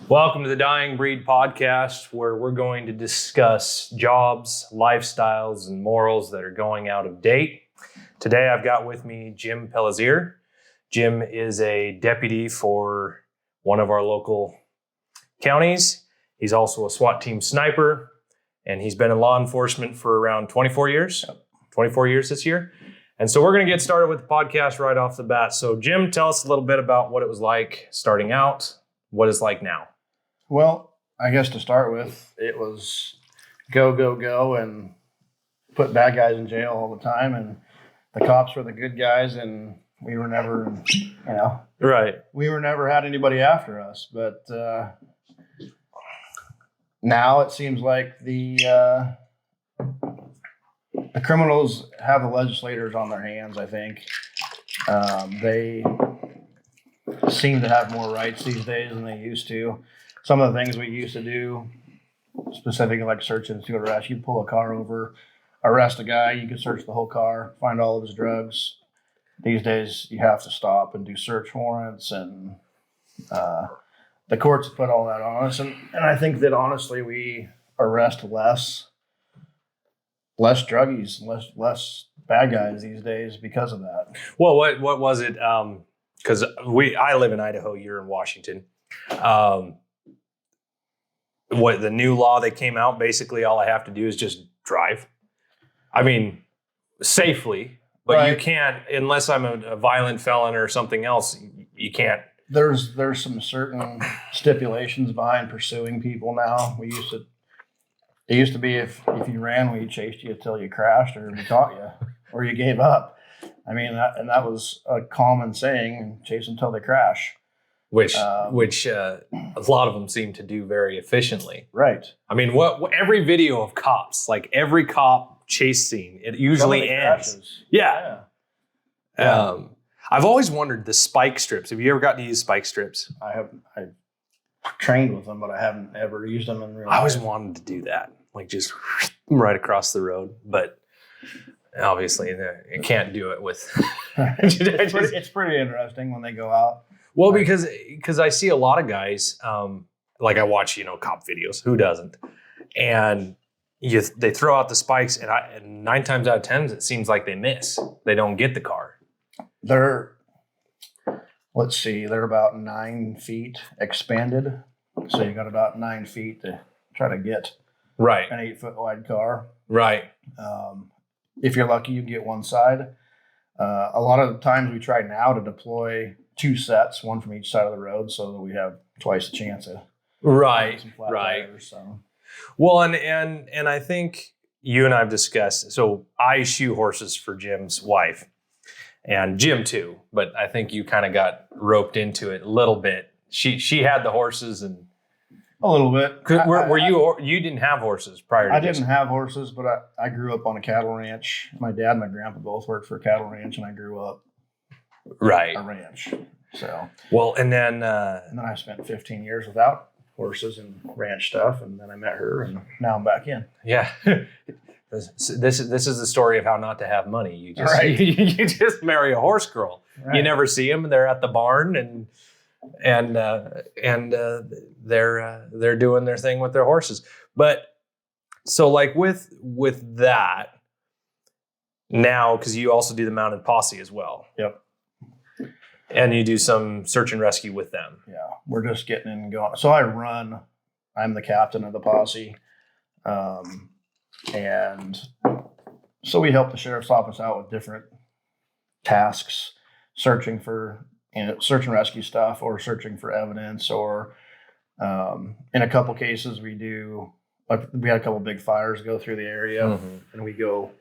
Welcome to the Dying Breed podcast, where we're going to discuss jobs, lifestyles, and morals that are going out of date. Today, I've got with me Jim Pelissier. Jim is a deputy for one of our local counties. He's also a SWAT team sniper, and he's been in law enforcement for around 24 years. 24 years this year. And so we're going to get started with the podcast right off the bat. So Jim, tell us a little bit about what it was like starting out, what it's like now. Well, I guess to start with, it was go, and put bad guys in jail all the time. And the cops were the good guys, and we were never, Right. We were never had anybody after us. But now it seems like the criminals have the legislators on their hands, I think. They seem to have more rights these days than they used to. Some of the things we used to do, specifically like search and seizure arrest, you'd pull a car over, arrest a guy, you could search the whole car, find all of his drugs. These days, you have to stop and do search warrants, and the courts put all that on us. And I think that honestly, we arrest less druggies, less bad guys these days because of that. Well, what was it? Because I live in Idaho, you're in Washington. What the new law that came out, basically all I have to do is just drive. I mean, safely, but right. You can't, unless I'm a violent felon or something else, you can't. There's some certain stipulations behind pursuing people now. It used to be if you ran, we chased you until you crashed or we caught you or you gave up. I mean, that was a common saying, chase until they crash. Which a lot of them seem to do very efficiently. Right. I mean, what every video of cops, like every cop chase scene, it usually ends. Yeah. I've always wondered the spike strips. Have you ever gotten to use spike strips? I trained with them, but I haven't ever used them in real life. I always wanted to do that, like just right across the road, but obviously you can't do it with. It's pretty interesting when they go out. Well, because I see a lot of guys, like I watch, cop videos. Who doesn't? And they throw out the spikes, and 9 times out of 10, it seems like they miss. They don't get the car. They're about 9 feet expanded. So you got about 9 feet to try to get right an 8-foot wide car. Right. If you're lucky, you can get one side. A lot of the times we try now to deploy 2 sets, one from each side of the road, so that we have twice the chance of some flat tires, so. Well, and I think you and I have discussed. So I shoe horses for Jim's wife, and Jim too. But I think you kind of got roped into it a little bit. She had the horses, and a little bit. You didn't have horses prior to this? I didn't have horses, but I grew up on a cattle ranch. My dad and my grandpa both worked for a cattle ranch, and I grew up right a ranch. So well, and then I spent 15 years without horses and ranch stuff, and then I met her, and now I'm back in. Yeah. This is the story of how not to have money. You just right. you just marry a horse girl. Right. You never see them. They're at the barn and they're doing their thing with their horses. But so like with that now, because you also do the mounted posse as well. Yep. And you do some search and rescue with them. Yeah, we're just getting in and going. So I'm the captain of the posse. And so we help the sheriff's office out with different tasks, searching for, search and rescue stuff, or searching for evidence, or in a couple cases we had a couple big fires go through the area, mm-hmm. and we go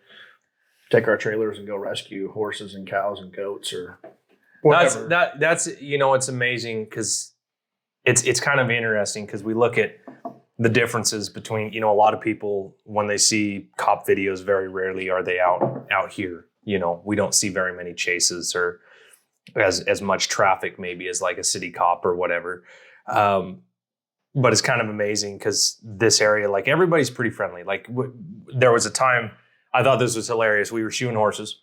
take our trailers and go rescue horses and cows and goats or whatever. That's it's amazing because it's kind of interesting because we look at the differences between, a lot of people when they see cop videos, very rarely are they out here. We don't see very many chases or as much traffic maybe as like a city cop or whatever. But it's kind of amazing because this area, like everybody's pretty friendly. Like there was a time I thought this was hilarious. We were shoeing horses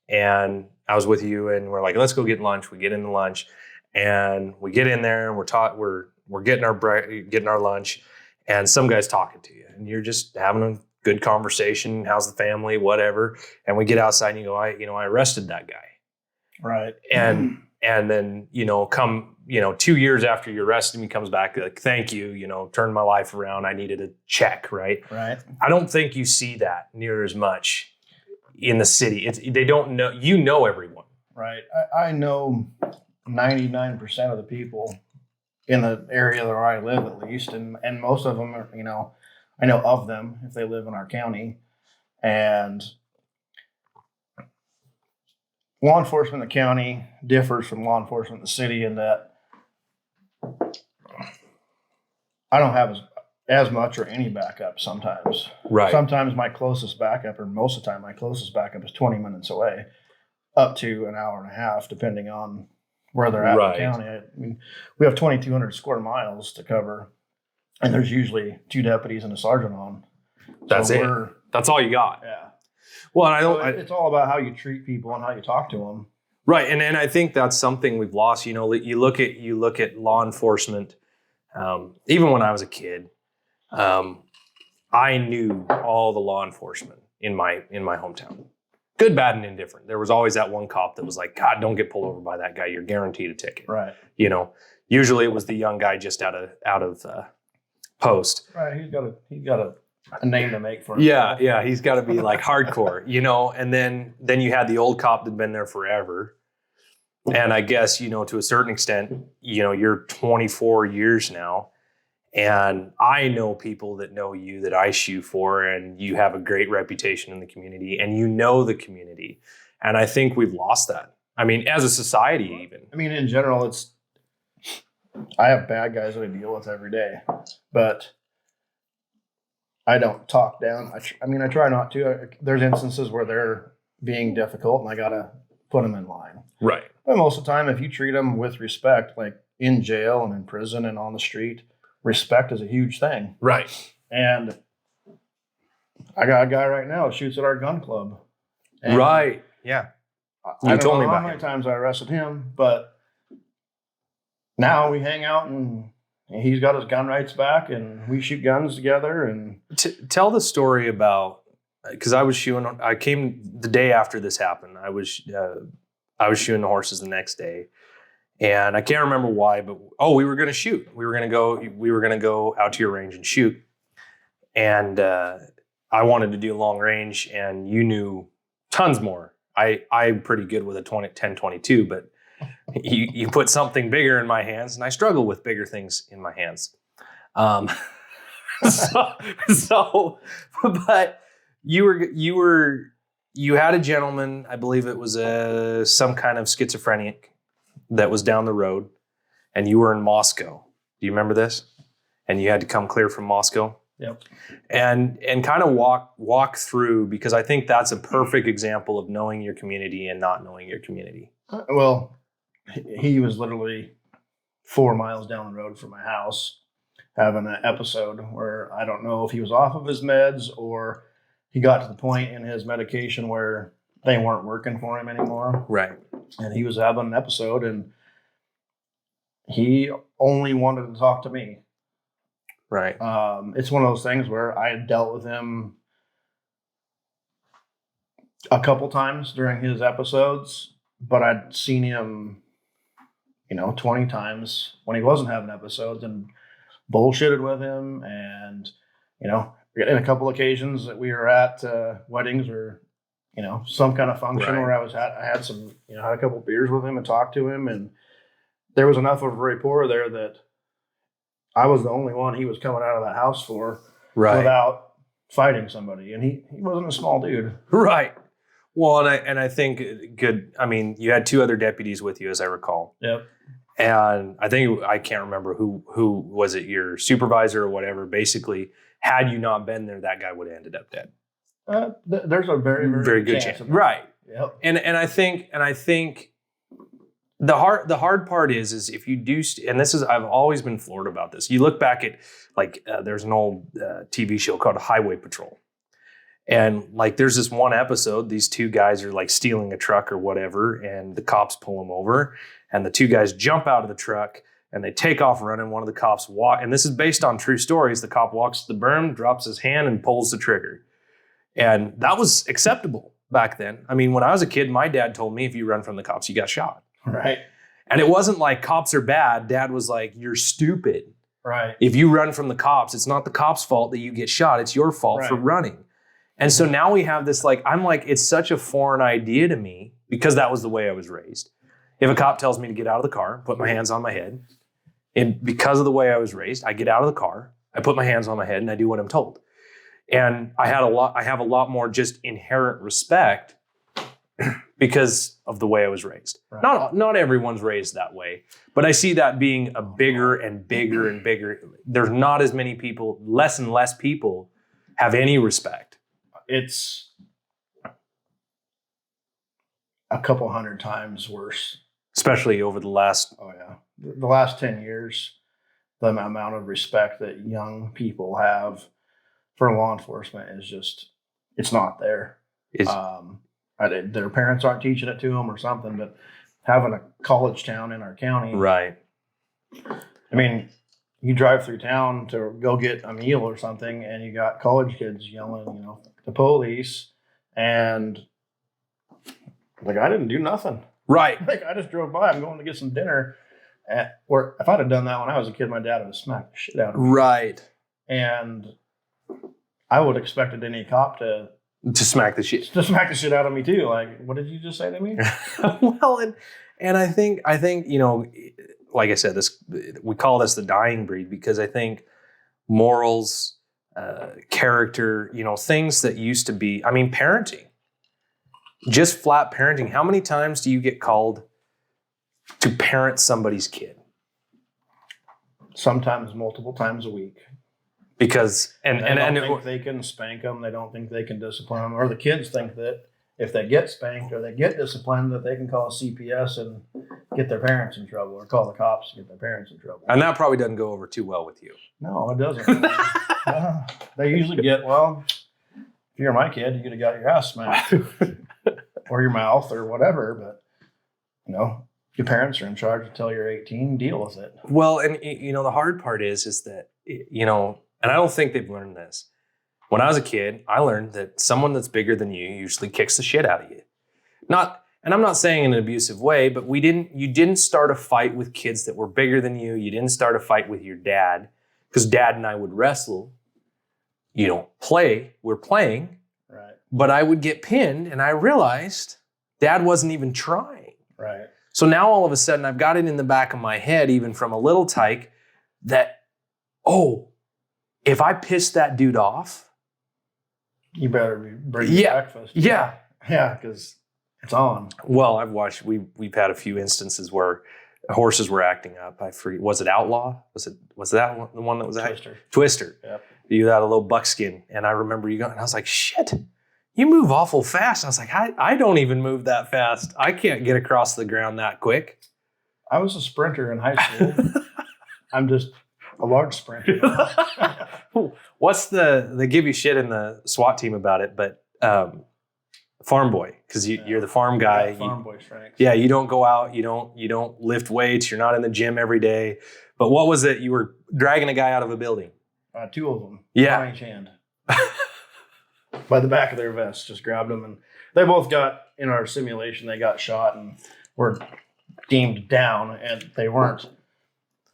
and I was with you and we're like, let's go get lunch. We get into lunch and we get in there and we're We're getting our lunch, and some guy's talking to you, and you're just having a good conversation. How's the family? Whatever. And we get outside, and you go, I arrested that guy. Right. And then, come, 2 years after you arrest him, he comes back like, thank you, turned my life around. I needed a check. Right. Right. I don't think you see that near as much in the city. They don't know, everyone. Right. I know 99% of the people in the area where I live, at least. And most of them are, I know of them if they live in our county. And law enforcement in the county differs from law enforcement in the city in that I don't have as much or any backup sometimes. Right. Sometimes my closest backup, or most of the time, my closest backup is 20 minutes away, up to an hour and a half, depending on where they're at in the county. I mean, we have 2,200 square miles to cover, and there's usually 2 deputies and a sergeant on. That's it. That's all you got. Yeah. Well, and it's all about how you treat people and how you talk to them. Right, and I think that's something we've lost. You look at law enforcement. Even when I was a kid, I knew all the law enforcement in my hometown, good, bad, and indifferent. There was always that one cop that was like, God, don't get pulled over by that guy. You're guaranteed a ticket. Right. Usually it was the young guy just out of post. Right. He's got a name to make for himself. Yeah. He's got to be like hardcore, and then you had the old cop that'd been there forever. And I guess, to a certain extent, you're 24 years now, and I know people that know you that I shoot for, and you have a great reputation in the community, and the community. And I think we've lost that. I mean, as a society, even. I mean, in general, I have bad guys that I deal with every day, but I don't talk down. I try not to. There's instances where they're being difficult, and I got to put them in line. Right. But most of the time, if you treat them with respect, like in jail and in prison and on the street, respect is a huge thing. Right. And I got a guy right now who shoots at our gun club. And right. Yeah. You told me about how many times I arrested him, but now we hang out and he's got his gun rights back and we shoot guns together. And tell the story about, because I came the day after this happened. I was shooting the horses the next day, and I can't remember why, but we were going to shoot. We were going to go out to your range and shoot. And I wanted to do long range, and you knew tons more. I'm pretty good with a 10-22, but you put something bigger in my hands, and I struggle with bigger things in my hands. But you had a gentleman, I believe it was some kind of schizophrenic that was down the road, and you were in Moscow. Do you remember this? And you had to come clear from Moscow. Yep. And kind of walk through, because I think that's a perfect example of knowing your community and not knowing your community. Well, he was literally 4 miles down the road from my house having an episode where I don't know if he was off of his meds or he got to the point in his medication where they weren't working for him anymore. Right. And he was having an episode, and he only wanted to talk to me. Right. It's one of those things where I had dealt with him a couple times during his episodes, but I'd seen him, 20 times when he wasn't having episodes, and bullshitted with him. And, in a couple occasions that we were at weddings or, some kind of function where I had some, had a couple beers with him and talked to him. And there was enough of a rapport there that I was the only one he was coming out of that house for without fighting somebody. And he wasn't a small dude. Right. Well, and I think good. I mean, you had 2 other deputies with you, as I recall. Yep. And I can't remember who was it, your supervisor or whatever. Basically, had you not been there, that guy would have ended up dead. There's a very, very, very good chance. Right. Yep. And I think the hard part is if you do, and this is, I've always been floored about this. You look back at there's an old TV show called Highway Patrol. And there's this one episode, these 2 guys are stealing a truck or whatever, and the cops pull them over, and the 2 guys jump out of the truck and they take off running. One of the cops and this is based on true stories. The cop walks to the berm, drops his hand, and pulls the trigger. And that was acceptable back then. I mean, when I was a kid, my dad told me if you run from the cops, you got shot. Right. And it wasn't like cops are bad. Dad was like, you're stupid. Right. If you run from the cops, it's not the cops' fault that you get shot. It's your fault for running. And so now we have this, I'm like, it's such a foreign idea to me because that was the way I was raised. If a cop tells me to get out of the car, put my hands on my head, and because of the way I was raised, I get out of the car, I put my hands on my head, and I do what I'm told. And I have a lot more just inherent respect because of the way I was raised. Right. Not everyone's raised that way, but I see that being a bigger and bigger and bigger. There's not as many people, less and less people have any respect. It's a couple hundred times worse. Especially over the last... Oh, yeah. The last 10 years, the amount of respect that young people have for law enforcement is just, it's not there. Their parents aren't teaching it to them or something, but having a college town in our county. Right. I mean, you drive through town to go get a meal or something, and you got college kids yelling, the police, and like, I didn't do nothing. Right. Like, I just drove by. I'm going to get some dinner. Or if I'd have done that when I was a kid, my dad would have smacked the shit out of me. Right. And I would have expected any cop to smack the shit. To smack the shit out of me too. Like, what did you just say to me? Well, and I think, like I said, we call this the dying breed because I think morals, character, things that used to be, parenting, just flat parenting. How many times do you get called to parent somebody's kid? Sometimes multiple times a week. Because they don't think they can spank them. They don't think they can discipline them, or the kids think that if they get spanked or they get disciplined, that they can call CPS and get their parents in trouble, or call the cops and get their parents in trouble. And that probably doesn't go over too well with you. No, it doesn't. They usually get, if you're my kid, you could have got your ass smacked or your mouth or whatever. But your parents are in charge until you're 18. Deal with it. Well, and the hard part is that and I don't think they've learned this. When I was a kid, I learned that someone that's bigger than you usually kicks the shit out of you. And I'm not saying in an abusive way, but you didn't start a fight with kids that were bigger than you. You didn't start a fight with your dad, because Dad and I would wrestle. You don't play. We're playing. Right. But I would get pinned, and I realized Dad wasn't even trying. Right. So now all of a sudden I've got it in the back of my head, even from a little tyke, that, if I piss that dude off, you better bring breakfast. Yeah. Yeah, because it's on. Well, I've watched, we've had a few instances where horses were acting up. I forget, was it Outlaw? Was that one, the one that was Twister. Yep. You had a little buckskin. And I remember you going, and I was like, shit, you move awful fast. I was like, I don't even move that fast. I can't get across the ground that quick. I was a sprinter in high school. I'm just a large sprinter. What's they give you shit in the SWAT team about it, but farm boy, because you're the farm guy. Yeah, farm boy strength. Yeah, you don't go out, you don't lift weights, you're not in the gym every day. But what was it? You were dragging a guy out of a building. Two of them. Yeah. By each hand. By the back of their vest, just grabbed them, and they both got, in our simulation, they got shot and were deemed down, and they weren't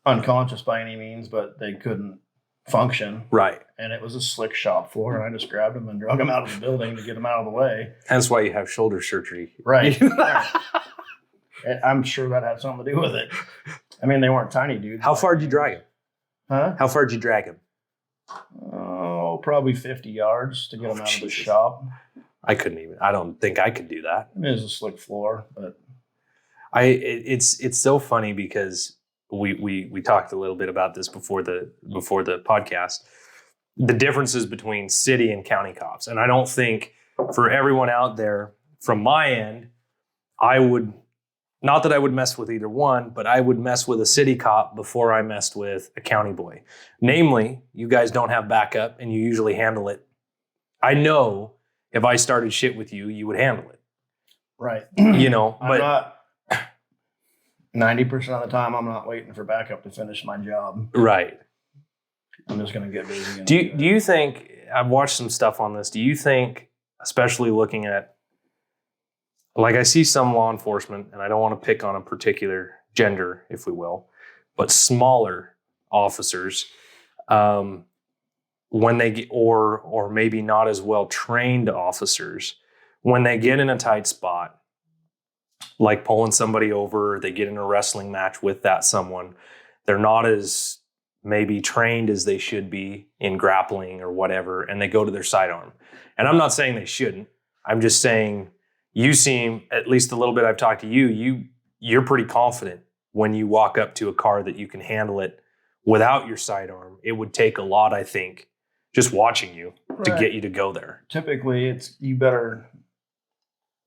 unconscious by any means, but they couldn't function. Right. And it was a slick shop floor, and I just grabbed them and drug them out of the building to get them out of the way. That's why you have shoulder surgery. Right. I'm sure that had something to do with it. I mean, they weren't tiny dudes. How far did you drag him? Huh? How far did you drag him? Oh, probably 50 yards to get them out of the shop. I don't think I could do that. It is a slick floor, but it's so funny because we talked a little bit about this before the podcast, the differences between city and county cops. And I don't think, for everyone out there, from my end, not that I would mess with either one, but I would mess with a city cop before I messed with a county boy. Namely, you guys don't have backup and you usually handle it. I know if I started shit with you, you would handle it. Right. But 90% of the time, I'm not waiting for backup to finish my job. Right. I'm just going to get busy. Do you think, I've watched some stuff on this, do you think, especially looking at, like I see some law enforcement, and I don't want to pick on a particular gender, if we will, but smaller officers, when they get, or maybe not as well trained officers, when they get in a tight spot, like pulling somebody over, they get in a wrestling match with that someone, they're not as maybe trained as they should be in grappling or whatever, and they go to their sidearm. And I'm not saying they shouldn't. I'm just saying you seem, at least a little bit I've talked to you're pretty confident when you walk up to a car that you can handle it without your sidearm. It would take a lot, I think, just watching you to get you to go there. Typically, it's you better.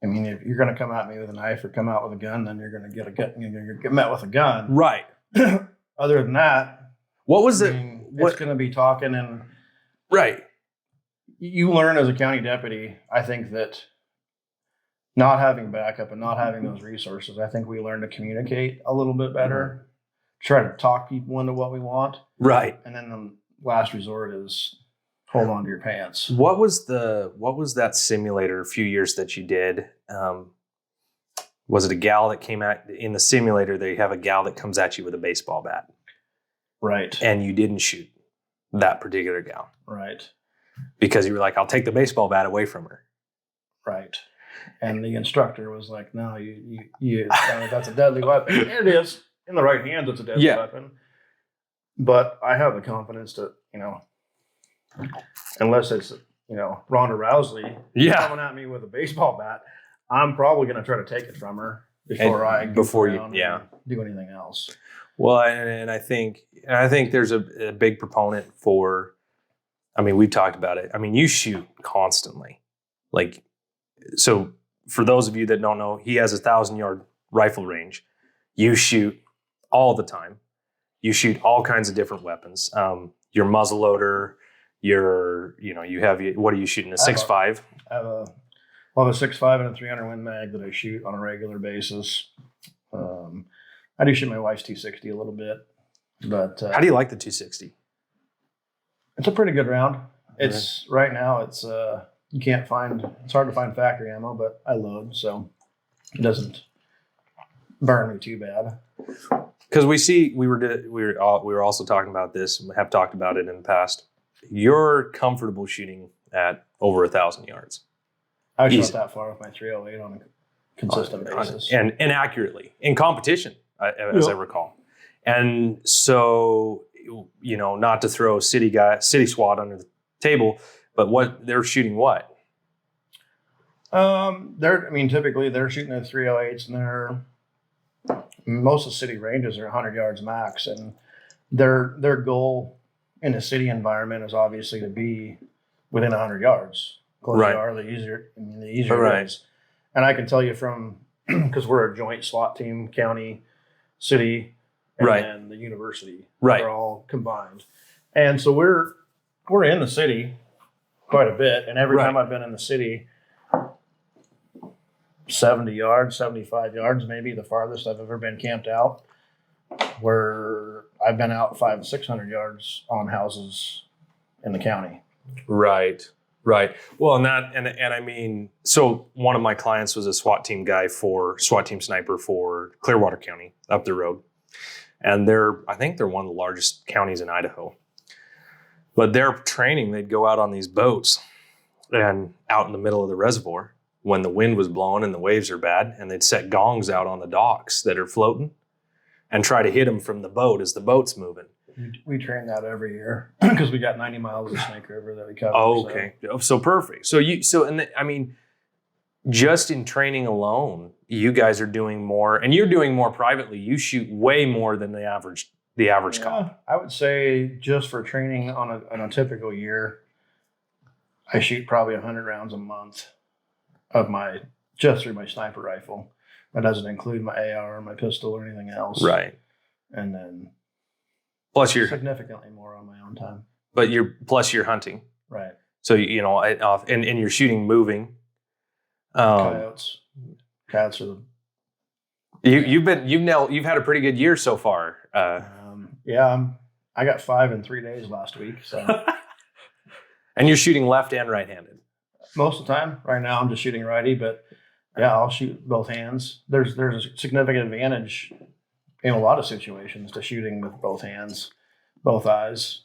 I mean, if you're going to come at me with a knife or come out with a gun, then you're going to get met with a gun. Right. Other than that, what was it's going to be talking and right. You learn as a county deputy. I think that not having backup and not having those resources, I think we learn to communicate a little bit better. Try to talk people into what we want. Right. And then the last resort is hold on to your pants. What was that simulator a few years that you did? Was it a gal that came out in the simulator? They have a gal that comes at you with a baseball bat. Right. And you didn't shoot that particular gal. Right. Because you were like, I'll take the baseball bat away from her. Right. And the instructor was like, no, that's a deadly weapon. It is. In the right hands, it's a deadly weapon. But I have the confidence to, unless it's, Ronda Rousey coming at me with a baseball bat, I'm probably going to try to take it from her before you do anything else. Well, and I think there's a big proponent for, we've talked about it. You shoot constantly. So for those of you that don't know, he has a 1,000-yard rifle range. You shoot all the time. You shoot all kinds of different weapons. Your muzzle loader, what are you shooting? A 6.5? I have a 6.5 and a 300 Win Mag that I shoot on a regular basis. I do shoot my wife's 260 a little bit, but how do you like the 260? It's a pretty good round. It's right now. It's it's hard to find factory ammo, but I load, so it doesn't burn me too bad. Because we were also talking about this and have talked about it in the past. You're comfortable shooting at over 1,000 yards. I shot that far with my 308 on a consistent basis and accurately in competition, as I recall. And so, not to throw city SWAT under the table, but they're shooting what? Typically they're shooting at 308s, and most of the city ranges are 100 yards max, and their goal in a city environment is obviously to be within 100 yards. The closer you are, the easier it is. And I can tell you because we're a joint SWAT team, county, city, and the university. They're all combined. And so we're in the city quite a bit, and every time I've been in the city, 70 yards, 75 yards, maybe the farthest I've ever been camped out, where I've been out 500-600 yards on houses in the county. Right. Well, so one of my clients was a SWAT team sniper for Clearwater County up the road. And I think they're one of the largest counties in Idaho. But their training, they'd go out on these boats and out in the middle of the reservoir when the wind was blowing and the waves are bad, and they'd set gongs out on the docks that are floating and try to hit them from the boat as the boat's moving. We train that every year because we got 90 miles of Snake River that we cover. Oh, okay. So perfect. Just in training alone, you guys are doing more, and you're doing more privately. You shoot way more than the average cop. I would say just for training on a typical year, I shoot probably 100 rounds a month just through my sniper rifle. That doesn't include my AR or my pistol or anything else. Right. And then plus you're significantly more on my own time. But you're hunting. Right. So and you're shooting moving. Coyotes are You've had a pretty good year so far. I got 5 in 3 days last week. So, and you're shooting left and right-handed. Most of the time. Right now, I'm just shooting righty, but yeah, I'll shoot both hands. There's a significant advantage in a lot of situations to shooting with both hands, both eyes.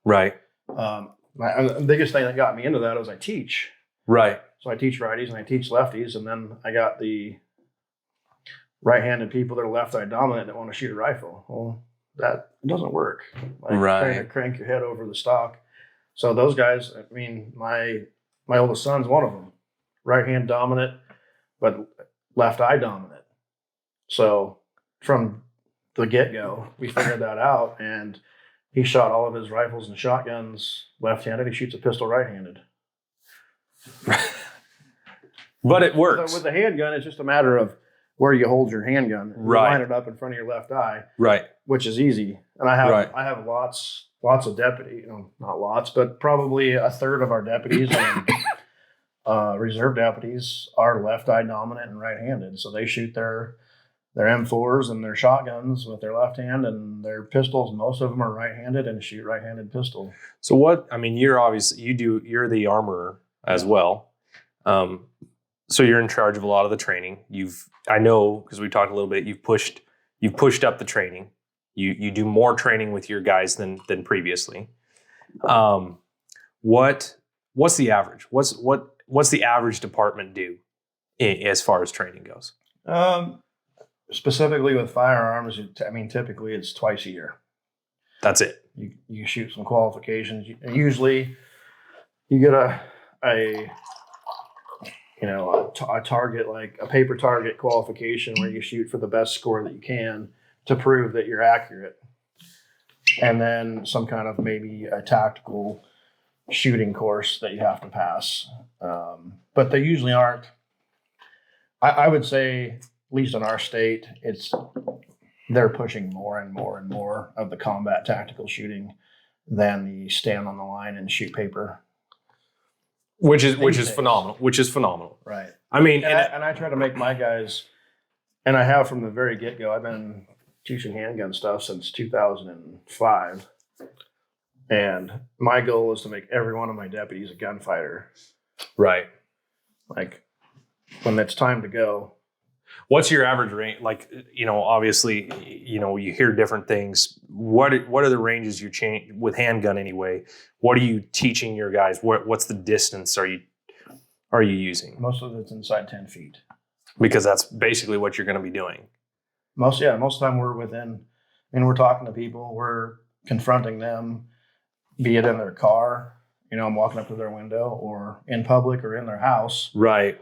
Right. The biggest thing that got me into that was I teach. Right. So I teach righties and I teach lefties, and then I got the right-handed people that are left-eye dominant that want to shoot a rifle. Well, that doesn't work. Trying to crank your head over the stock. So those guys, I mean, my oldest son's one of them, right-hand dominant, but left-eye dominant. So from the get-go, we figured that out, and he shot all of his rifles and shotguns left-handed. He shoots a pistol right-handed. But it works. With a handgun, it's just a matter of where you hold your handgun. Right. Line it up in front of your left eye. Right. Which is easy. And I have lots of deputies, not lots, but probably a third of our deputies and reserve deputies are left-eye dominant and right-handed. So they shoot their M4s and their shotguns with their left hand, and their pistols, most of them are right-handed and shoot right-handed pistol. So you're the armorer as well. So you're in charge of a lot of the training. I know, because we talked a little bit, you've pushed up the training. You do more training with your guys than previously. What's the average? What's the average department do as far as training goes? Specifically with firearms, typically it's twice a year. That's it. You shoot some qualifications. Usually, you get a target, like a paper target qualification, where you shoot for the best score that you can to prove that you're accurate, and then some kind of maybe a tactical shooting course that you have to pass. But they usually aren't. I would say, at least in our state, they're pushing more and more and more of the combat tactical shooting than the stand on the line and shoot paper. Which is phenomenal. Right. I mean, and I try to make my guys, and I have from the very get-go. I've been teaching handgun stuff since 2005. And my goal is to make every one of my deputies a gunfighter. Right. Like, when it's time to go. What's your average range? Like, obviously, you hear different things. What are the ranges you change with handgun anyway? What are you teaching your guys? What's the distance are you using? Most of it's inside 10 feet. Because that's basically what you're going to be doing. Most of the time we're within, we're talking to people, we're confronting them, be it in their car, I'm walking up to their window, or in public or in their house. Right.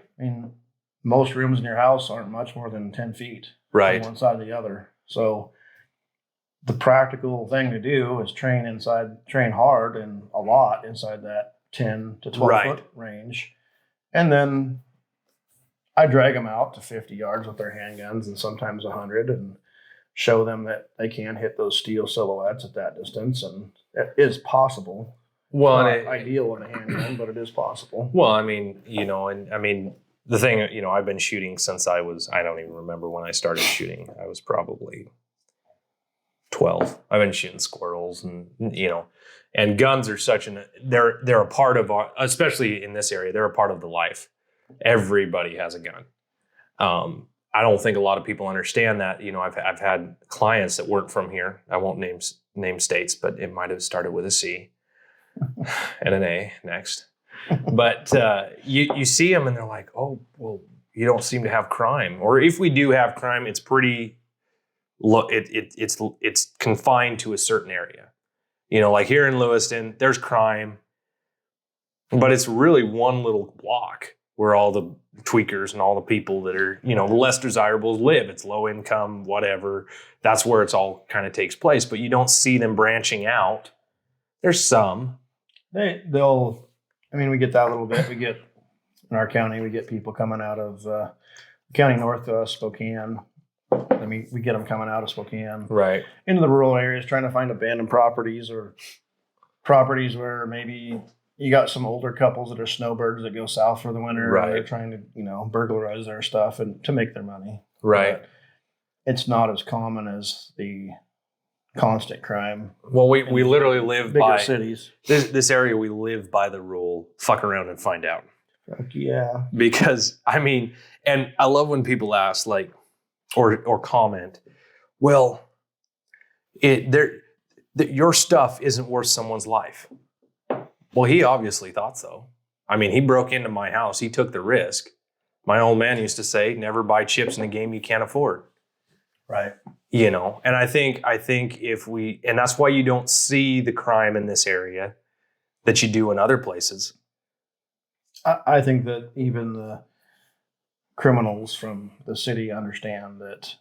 Most rooms in your house aren't much more than 10 feet. Right. From one side to the other. So the practical thing to do is train hard and a lot inside that 10 to 12 foot range. And then I drag them out to 50 yards with their handguns, and sometimes 100, and show them that they can hit those steel silhouettes at that distance. And it is possible. Well, it's not ideal in a handgun, but it is possible. Well, the thing, I've been shooting since I don't even remember when I started shooting. I was probably 12. I've been shooting squirrels, and guns are they're a part of our, especially in this area, they're a part of the life. Everybody has a gun. I don't think a lot of people understand that. I've had clients that weren't from here. I won't name states, but it might have started with a C and an A next. But you see them and they're like, oh, well, you don't seem to have crime. Or if we do have crime, it's pretty it's confined to a certain area. Like here in Lewiston, there's crime, but it's really one little block where all the tweakers and all the people that are, less desirables live. It's low income, whatever. That's where it's all kind of takes place. But you don't see them branching out. There's some. We get that a little bit. We get, in our county, we get people coming out of county north of Spokane. We get them coming out of Spokane. Right. Into the rural areas, trying to find abandoned properties, or properties where maybe you got some older couples that are snowbirds that go south for the winter. Right. They're trying to, burglarize their stuff and to make their money. Right. it's not as common as the constant crime. Well, we literally live bigger by cities. This area. We live by the rule: fuck around and find out. Fuck yeah. Because I mean, and I love when people ask like, or comment, well, your stuff isn't worth someone's life. Well, he obviously thought so. I mean, he broke into my house. He took the risk. My old man used to say, never buy chips in a game you can't afford. Right. You know, and I think and that's why you don't see the crime in this area that you do in other places. I think that even the criminals from the city understand that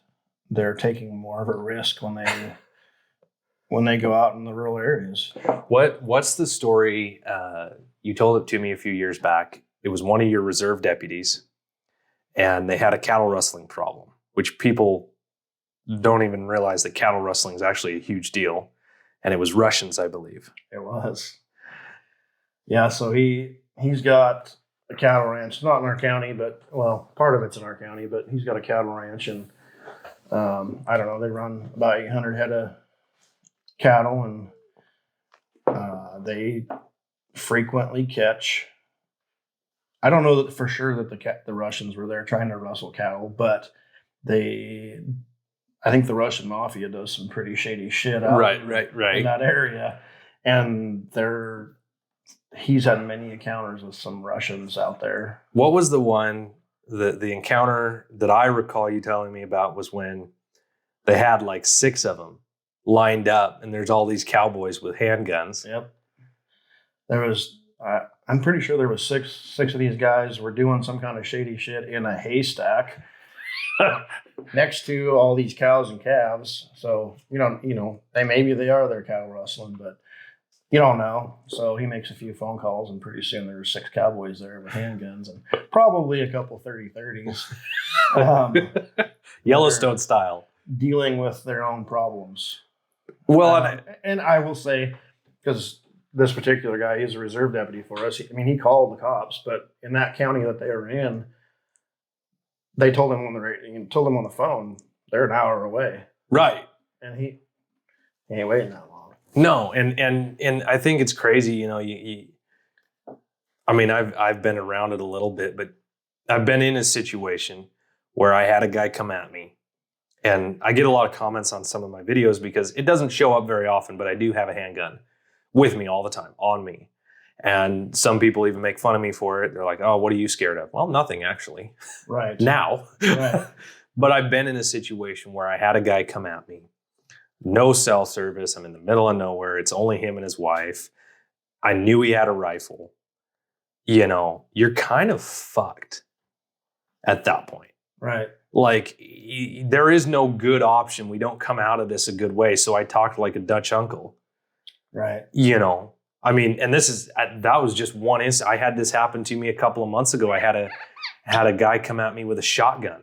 they're taking more of a risk when they go out in the rural areas. What's the story? You told it to me a few years back. It was one of your reserve deputies, and they had a cattle rustling problem, which people don't even realize that cattle rustling is actually a huge deal. And it was Russians, I believe. It was. Yeah, so he's got a cattle ranch. It's not in our county, but, well, part of it's in our county, but he's got a cattle ranch, and I don't know, they run about 800 head of cattle, and they frequently catch. I don't know that for sure that the Russians were there trying to rustle cattle, but I think the Russian mafia does some pretty shady shit out in that area, and he's had many encounters with some Russians out there. What was the one, the encounter that I recall you telling me about was when they had like 6 of them lined up, and there's all these cowboys with handguns. Yep. I'm pretty sure there was six of these guys were doing some kind of shady shit in a haystack next to all these cows and calves. So, they are there cattle rustling, but you don't know. So he makes a few phone calls, and pretty soon there were 6 cowboys there with handguns and probably a couple 30-30s. Yellowstone style. Dealing with their own problems. Well, and I will say, because this particular guy, he's a reserve deputy for us. He called the cops, but in that county that they were in, they told him on the phone they're an hour away. Right. And he ain't waiting that long. No, and I think it's crazy. I've been around it a little bit, but I've been in a situation where I had a guy come at me, and I get a lot of comments on some of my videos because it doesn't show up very often, but I do have a handgun with me all the time, on me. And some people even make fun of me for it. They're like, oh, what are you scared of? Well, nothing, actually. Right. Now. Right. But I've been in a situation where I had a guy come at me. No cell service. I'm in the middle of nowhere. It's only him and his wife. I knew he had a rifle. You're kind of fucked at that point. Right. Like, there is no good option. We don't come out of this a good way. So I talked like a Dutch uncle. Right. And that was just one instance. I had this happen to me a couple of months ago. I had a guy come at me with a shotgun.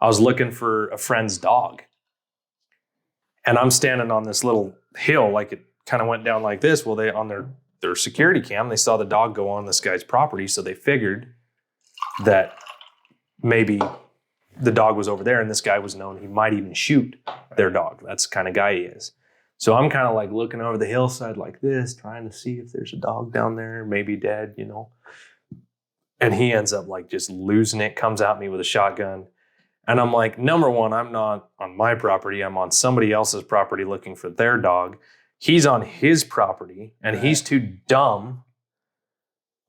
I was looking for a friend's dog. And I'm standing on this little hill, like it kind of went down like this. Well, they, on their security cam, they saw the dog go on this guy's property. So they figured that maybe the dog was over there, and this guy was known. He might even shoot their dog. That's the kind of guy he is. So I'm kind of like looking over the hillside like this, trying to see if there's a dog down there, maybe dead, And he ends up like just losing it, comes at me with a shotgun. And I'm like, number one, I'm not on my property. I'm on somebody else's property looking for their dog. He's on his property, and he's too dumb.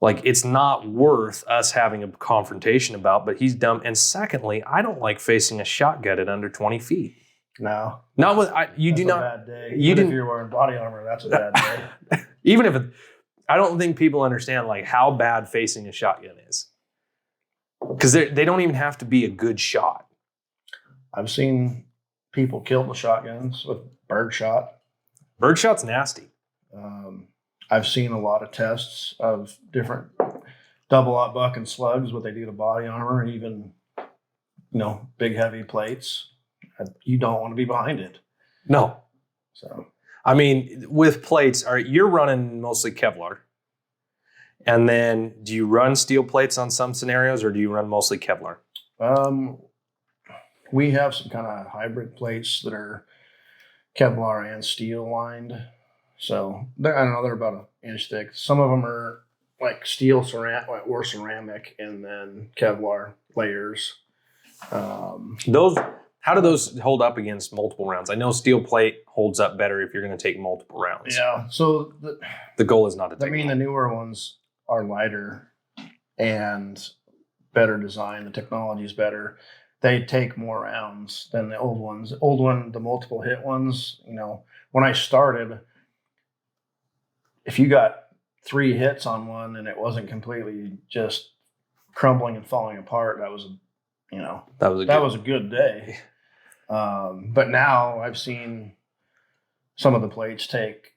Like, it's not worth us having a confrontation about, but he's dumb. And secondly, I don't like facing a shotgun at under 20 feet. No. Not with you that's do not. Bad day. Even if you're wearing body armor, that's a bad day. Even if I don't think people understand like how bad facing a shotgun is, because they don't even have to be a good shot. I've seen people killed with shotguns with birdshot. Birdshot's nasty. I've seen a lot of tests of different double-aught buck and slugs, what they do to body armor, and even big heavy plates. You don't want to be behind it. No. So, with plates, you're running mostly Kevlar. And then do you run steel plates on some scenarios, or do you run mostly Kevlar? We have some kind of hybrid plates that are Kevlar and steel lined. So I don't know, they're about an inch thick. Some of them are like steel or ceramic, and then Kevlar layers. How do those hold up against multiple rounds? I know steel plate holds up better if you're going to take multiple rounds. Yeah. So the goal is not to take. I mean, the newer ones are lighter and better design. The technology is better. They take more rounds than the old ones. The multiple hit ones, when I started, if you got 3 hits on one and it wasn't completely just crumbling and falling apart, that was a good day. But now I've seen some of the plates take,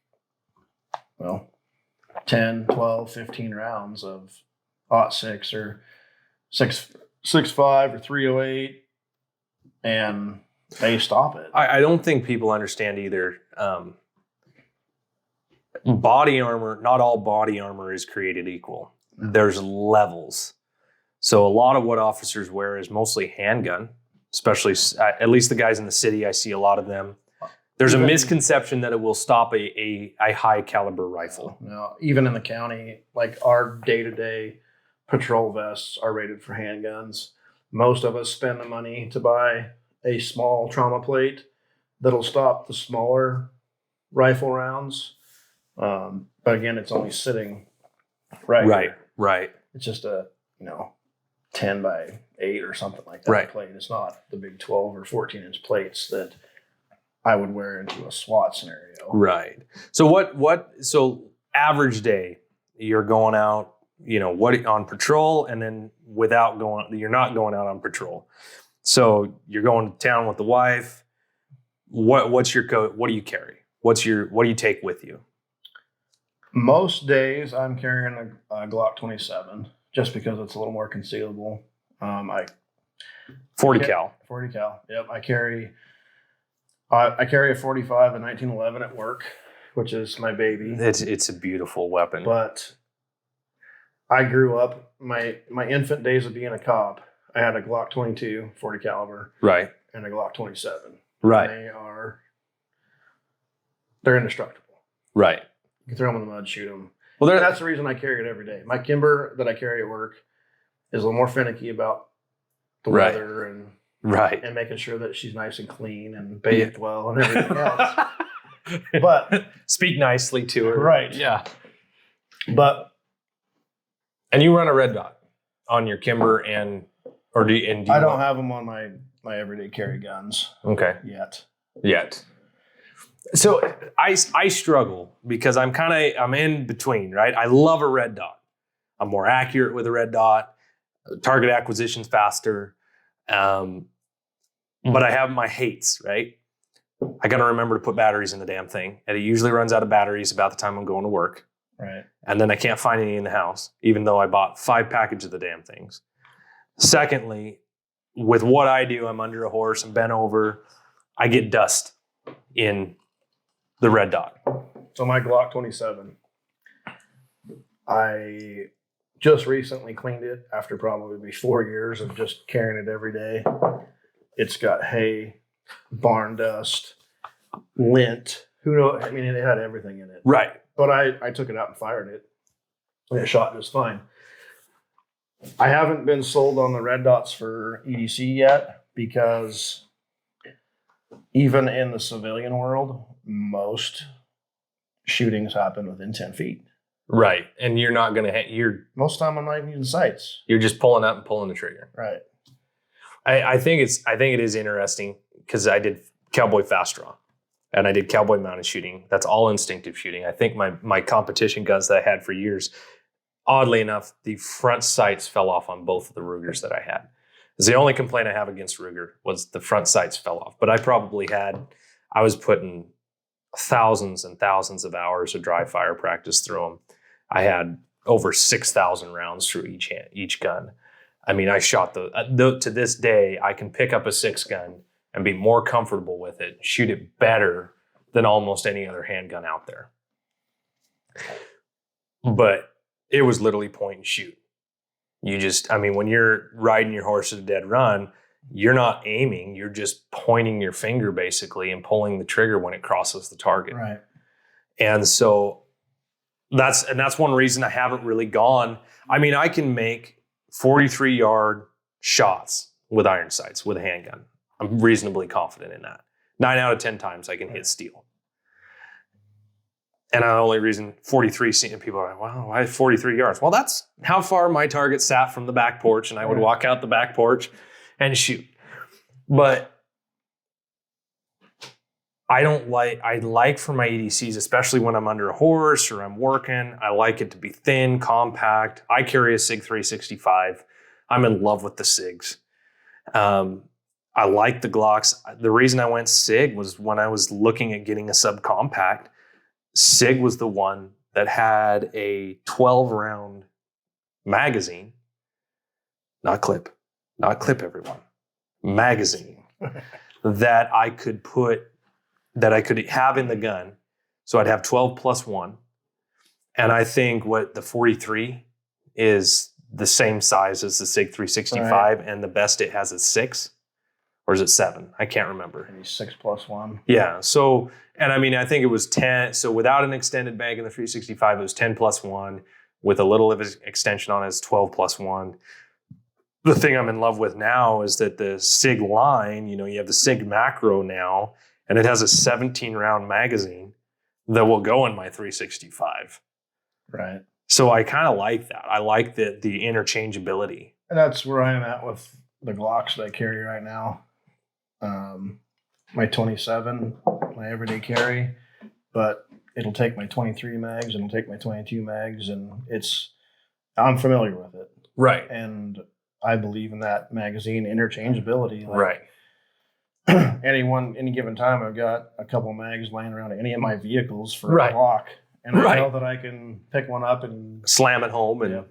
10, 12, 15 rounds of .6 or 6.5 or 308, and they stop it. I don't think people understand either. Body armor, not all body armor is created equal. There's levels. So a lot of what officers wear is mostly handgun, especially at least the guys in the city. I see a lot of them. There's a misconception that it will stop a high caliber rifle. No, even in the county, like our day-to-day patrol vests are rated for handguns. Most of us spend the money to buy a small trauma plate that'll stop the smaller rifle rounds. But again, it's only sitting right. It's just a 10 by 8 or something like that plate. It's not the big 12 or 14-inch plates that I would wear into a SWAT scenario. Right. So so average day, you're going out, on patrol, and then you're not going out on patrol. So you're going to town with the wife. What's your code? What do you carry? What do you take with you? Most days I'm carrying a Glock 27 just because it's a little more concealable. 40 cal. 40 cal. Yep. I carry a 45 and 1911 at work, which is my baby. It's a beautiful weapon. But I grew up my infant days of being a cop. I had a Glock 22 40 caliber, right, and a Glock 27, right. They're indestructible, right. You can throw them in the mud, shoot them. Well, that's the reason I carry it every day. My Kimber that I carry at work is a little more finicky about the weather and making sure that she's nice and clean and bathed well and everything else. But speak nicely to her, right? Yeah, and you run a red dot on your Kimber do you I don't have them on my everyday carry guns. Okay. Yet. So I struggle because I'm in between, right? I love a red dot. I'm more accurate with a red dot. Target acquisition's faster. But I have my hates, right? I got to remember to put batteries in the damn thing. And it usually runs out of batteries about the time I'm going to work. Right. And then I can't find any in the house, even though I bought 5 packages of the damn things. Secondly, with what I do, I'm under a horse, I'm bent over. I get dust in the red dot. So my Glock 27, I just recently cleaned it after probably 4 years of just carrying it every day. It's got hay, barn dust, lint. Who knows? I mean, it had everything in it. Right. But I took it out and fired it, and it shot just fine. I haven't been sold on the red dots for EDC yet because even in the civilian world, most shootings happen within 10 feet. Right. And you're not going to most of the time I'm not even using sights. You're just pulling up and pulling the trigger. Right. I think it is interesting because I did cowboy fast draw and I did cowboy mounted shooting. That's all instinctive shooting. I think my competition guns that I had for years, oddly enough, the front sights fell off on both of the Rugers that I had. The only complaint I have against Ruger was the front sights fell off. But I was putting thousands and thousands of hours of dry fire practice through them. I had over 6,000 rounds through each gun. I mean, I shot to this day, I can pick up a 6 gun and be more comfortable with it, shoot it better than almost any other handgun out there. But it was literally point and shoot. When you're riding your horse at a dead run, you're not aiming, you're just pointing your finger basically and pulling the trigger when it crosses the target. Right. And so that's one reason I haven't really gone. I mean, I can make 43-yard shots with iron sights with a handgun. I'm reasonably confident in that. 9 out of 10 times I can hit steel. And the only reason 43, people are like, wow, why 43 yards? Well, that's how far my target sat from the back porch, and I would walk out the back porch and shoot. But I like for my EDCs, especially when I'm under a horse or I'm working, I like it to be thin, compact. I carry a SIG 365. I'm in love with the SIGs. I like the Glocks. The reason I went SIG was when I was looking at getting a subcompact, SIG was the one that had a 12-round magazine, not clip everyone, magazine that I could have in the gun. So I'd have 12 plus 1. And I think what the 43 is the same size as the SIG 365, and the best it has is 6. Or is it 7? I can't remember. Maybe 6 plus 1. Yeah. So, and I mean, I think it was 10. So without an extended mag in the 365, it was 10 plus 1. With a little of an extension on it, it's 12 plus 1. The thing I'm in love with now is that the SIG line, you have the SIG macro now, and it has a 17-round magazine that will go in my 365. Right. So I kind of like that. I like the interchangeability. And that's where I am at with the Glocks that I carry right now. My 27, my everyday carry, but it'll take my 23 mags, and it'll take my 22 mags, and I'm familiar with it. Right. And I believe in that magazine interchangeability. Right. Any given time, I've got a couple mags laying around any of my vehicles for a Glock, and I know that I can pick one up and slam it home. And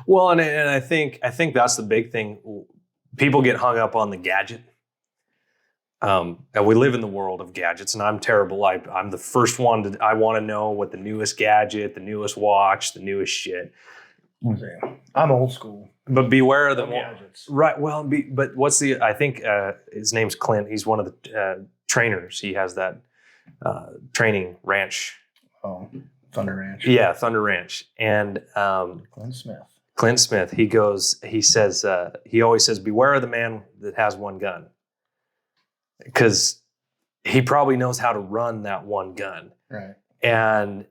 well, and I think that's the big thing. People get hung up on the gadget. And we live in the world of gadgets, and I'm terrible. I'm the first one I want to know what the newest gadget, the newest watch, the newest shit. I'm old school. But beware of the gadgets. Right. Well, but I think his name's Clint. He's one of the trainers. He has that training ranch. Oh, Thunder Ranch. Yeah, Thunder Ranch. And Clint Smith. He always says, beware of the man that has one gun. Because he probably knows how to run that one gun. Right. And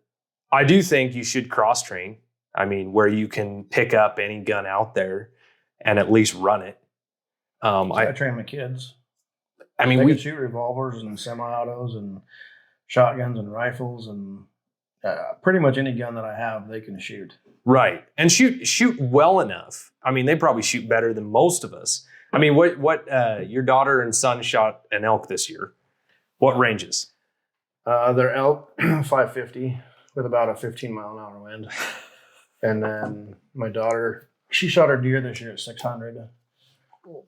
I do think you should cross-train. I mean, where you can pick up any gun out there and at least run it. I train my kids. I mean, they can shoot revolvers and semi-autos and shotguns and rifles, and pretty much any gun that I have, they can shoot. Right. And shoot well enough. I mean, they probably shoot better than most of us. I mean, what your daughter and son shot an elk this year. What ranges? They're elk 550 with about a 15-mile-an-hour wind. And then my daughter, she shot her deer this year at 600.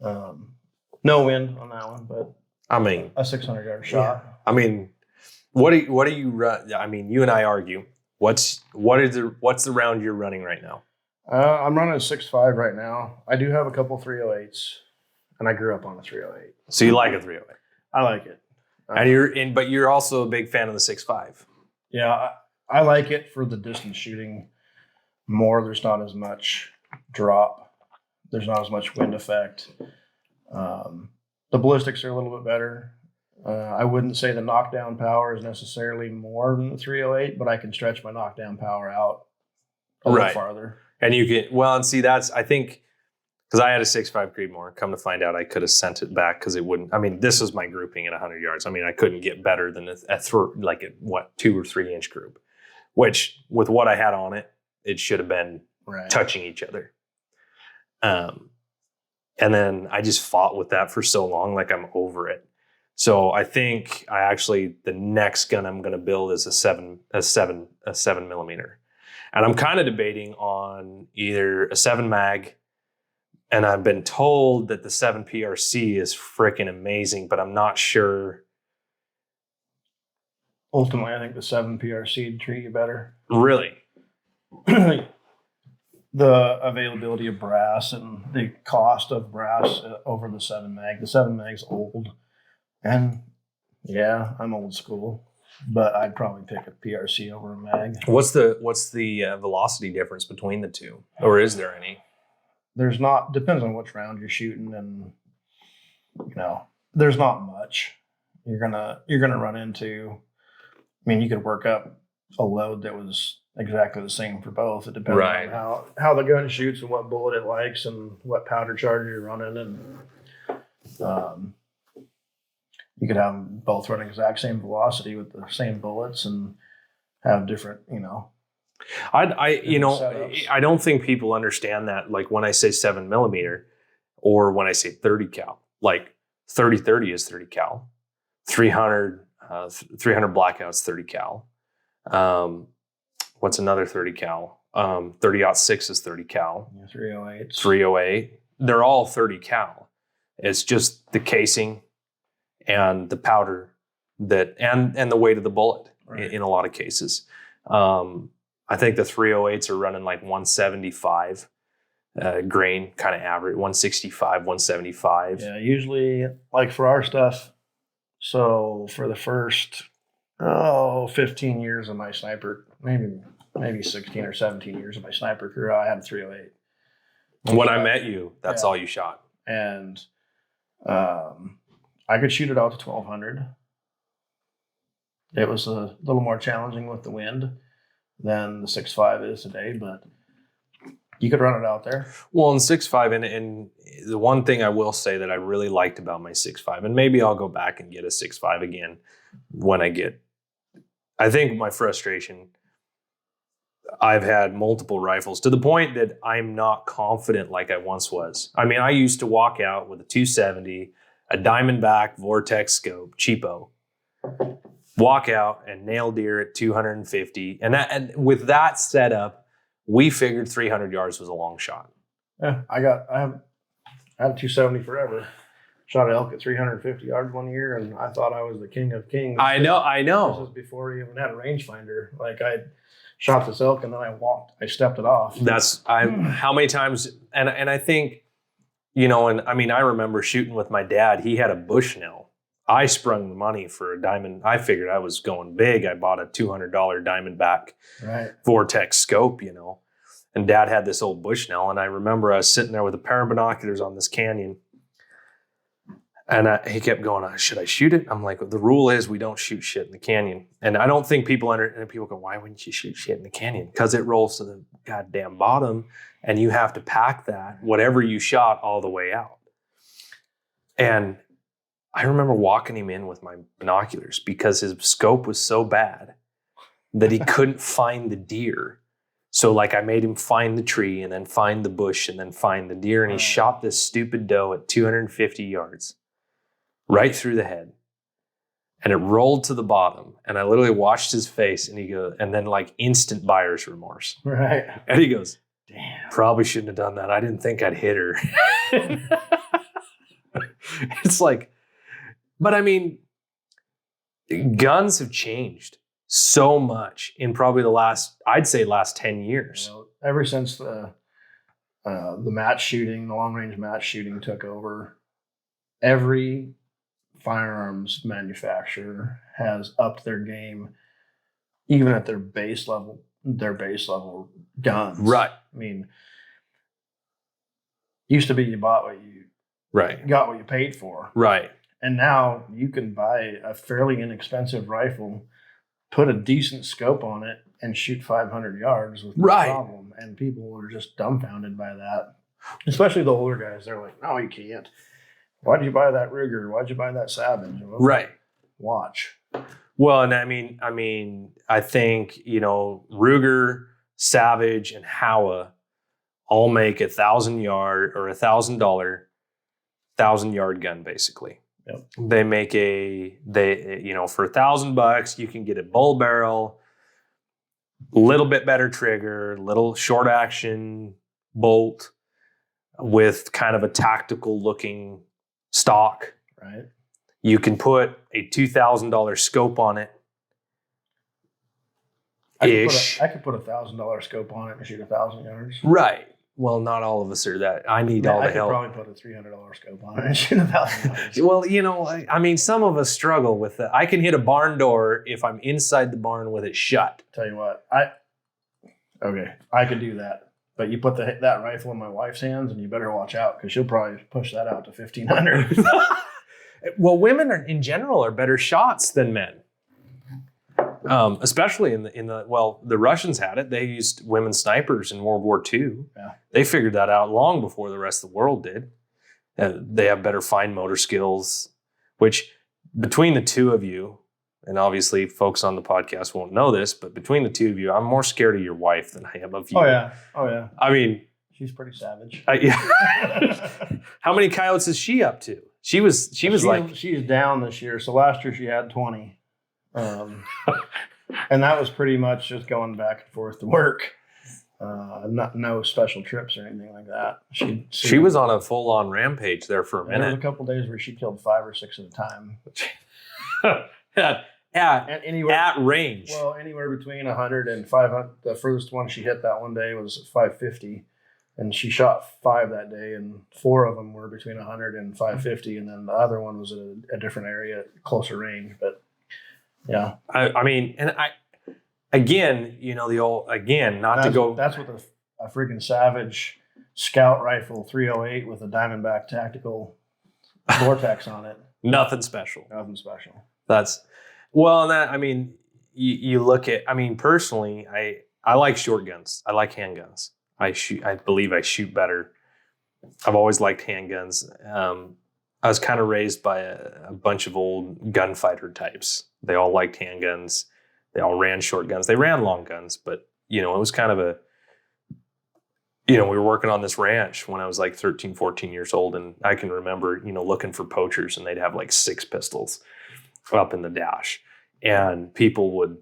No wind on that one, but I mean a 600-yard shot. I mean, what do you run? I mean, you and I argue. What's the round you're running right now? I'm running a 6.5 right now. I do have a couple 308s, and I grew up on a 308. So you like a 308? I like it. But you're also a big fan of the 6.5. Yeah, I like it for the distance shooting more. There's not as much drop. There's not as much wind effect. The ballistics are a little bit better. I wouldn't say the knockdown power is necessarily more than the 308, but I can stretch my knockdown power out a little farther. And you can, and see, that's, I think, because I had a 6.5 Creedmoor. Come to find out, I could have sent it back because it wouldn't. I mean, this was my grouping at 100 yards. I mean, I couldn't get better than a 2 or 3 inch group, which with what I had on it, it should have been touching each other. And then I just fought with that for so long, like I'm over it. So I think the next gun I'm going to build is a 7 millimeter. And I'm kind of debating on either a 7 mag, and I've been told that the 7 PRC is freaking amazing, but I'm not sure. Ultimately, I think the 7 PRC would treat you better. Really? the availability of brass and the cost of brass over the 7 mag. The 7 mag's old, and yeah, I'm old school, but I'd probably pick a PRC over a mag. What's the velocity difference between the two, or is there any? There's not. Depends on which round you're shooting, and there's not much. You're gonna run into. I mean, you could work up a load that was exactly the same for both. It depends on how the gun shoots and what bullet it likes and what powder charge you're running, and you could have them both running exact same velocity with the same bullets and have different, setups. I don't think people understand that. Like when I say 7mm, or when I say 30 cal, like 30-30 is 30 cal, 300 blackouts 30 cal. What's another 30 cal? 30-06 is 30 cal. 308. 308. They're all 30 cal. It's just the casing and the powder and the weight of the bullet in a lot of cases. I think the 308s are running like 175 grain, kind of average, 165, 175. Yeah, usually like for our stuff. So for the first 15 years of my sniper, maybe 16 or 17 years of my sniper career, I had a 308. When I met you, that's all you shot. And I could shoot it out to 1200. It was a little more challenging with the wind than the 6.5 is today, but you could run it out there. Well, in 6.5, and the one thing I will say that I really liked about my 6.5, and maybe I'll go back and get a 6.5 again when I think my frustration, I've had multiple rifles to the point that I'm not confident like I once was. I mean, I used to walk out with a 270, a Diamondback Vortex scope, cheapo, walk out and nail deer at 250. And with that setup, we figured 300 yards was a long shot. Yeah, I had a 270 forever. Shot an elk at 350 yards one year, and I thought I was the king of kings. I know. This was before he even had a rangefinder. Like I shot this elk and then I stepped it off. How many times, and I think, and I mean, I remember shooting with my dad. He had a Bushnell. I sprung the money for a diamond. I figured I was going big. I bought a $200 Diamondback Vortex scope, and Dad had this old Bushnell. And I remember I was sitting there with a pair of binoculars on this canyon, and he kept going, should I shoot it? I'm like, the rule is we don't shoot shit in the canyon. And I don't think people go, why wouldn't you shoot shit in the canyon? Because it rolls to the goddamn bottom, and you have to pack that, whatever you shot, all the way out. And I remember walking him in with my binoculars because his scope was so bad that he couldn't find the deer. So like I made him find the tree and then find the bush and then find the deer. And he shot this stupid doe at 250 yards right through the head. And it rolled to the bottom. And I literally watched his face, and he goes, and then like instant buyer's remorse. Right. And he goes, damn, probably shouldn't have done that. I didn't think I'd hit her. It's like, but I mean, guns have changed so much in probably the last 10 years. Ever since the match shooting, the long range match shooting took over, every firearms manufacturer has upped their game, even at their base level guns. Right. I mean, used to be you bought what you got what you paid for. Right. And now you can buy a fairly inexpensive rifle, put a decent scope on it, and shoot 500 yards with no problem. And people are just dumbfounded by that. Especially the older guys. They're like, no, you can't. Why'd you buy that Ruger? Why'd you buy that Savage? Right. Watch. Well, and I mean, I think, Ruger, Savage, and Howa all make $1,000 or $1,000 1,000-yard gun, basically. Yep. They make for $1,000 you can get a bull barrel, little bit better trigger, little short action bolt with kind of a tactical looking stock. Right. You can put a $2,000 scope on it. ish. I could put $1,000 scope on it and shoot 1,000 yards. Right. Well, not all of us are that. I need all the help. I could probably put a $300 scope on it and shoot 1,000 yards. Well, I mean, some of us struggle with that. I can hit a barn door if I'm inside the barn with it shut. Tell you what, I could do that. But you put that rifle in my wife's hands, and you better watch out because she'll probably push that out to 1,500. Well, women in general are better shots than men. Especially in the Russians had it. They used women snipers in World War II. Yeah. They figured that out long before the rest of the world did. They have better fine motor skills, which between the two of you, and obviously folks on the podcast won't know this, but between the two of you, I'm more scared of your wife than I am of you. Oh yeah. I mean, she's pretty savage. How many coyotes is she up to? She's down this year. So last year she had 20. And that was pretty much just going back and forth to work. No special trips or anything like that. She was on a full-on rampage there for a minute. There was a couple days where she killed 5 or 6 at a time. At range. Well, anywhere between 100 and 500. The furthest one she hit that one day was 550. And she shot 5 that day, and 4 of them were between 100 and 550. And then the other one was at a different area, closer range. But yeah. I mean, and again, that's with a freaking Savage Scout rifle 308 with a Diamondback tactical Vortex on it. Nothing special. You look at, personally, I like short guns. I like handguns. I believe I shoot better. I've always liked handguns. I was kind of raised by a bunch of old gunfighter types. They all liked handguns. They all ran short guns. They ran long guns, but it was kind of we were working on this ranch when I was like 13, 14 years old. And I can remember, looking for poachers, and they'd have like 6 pistols up in the dash. And people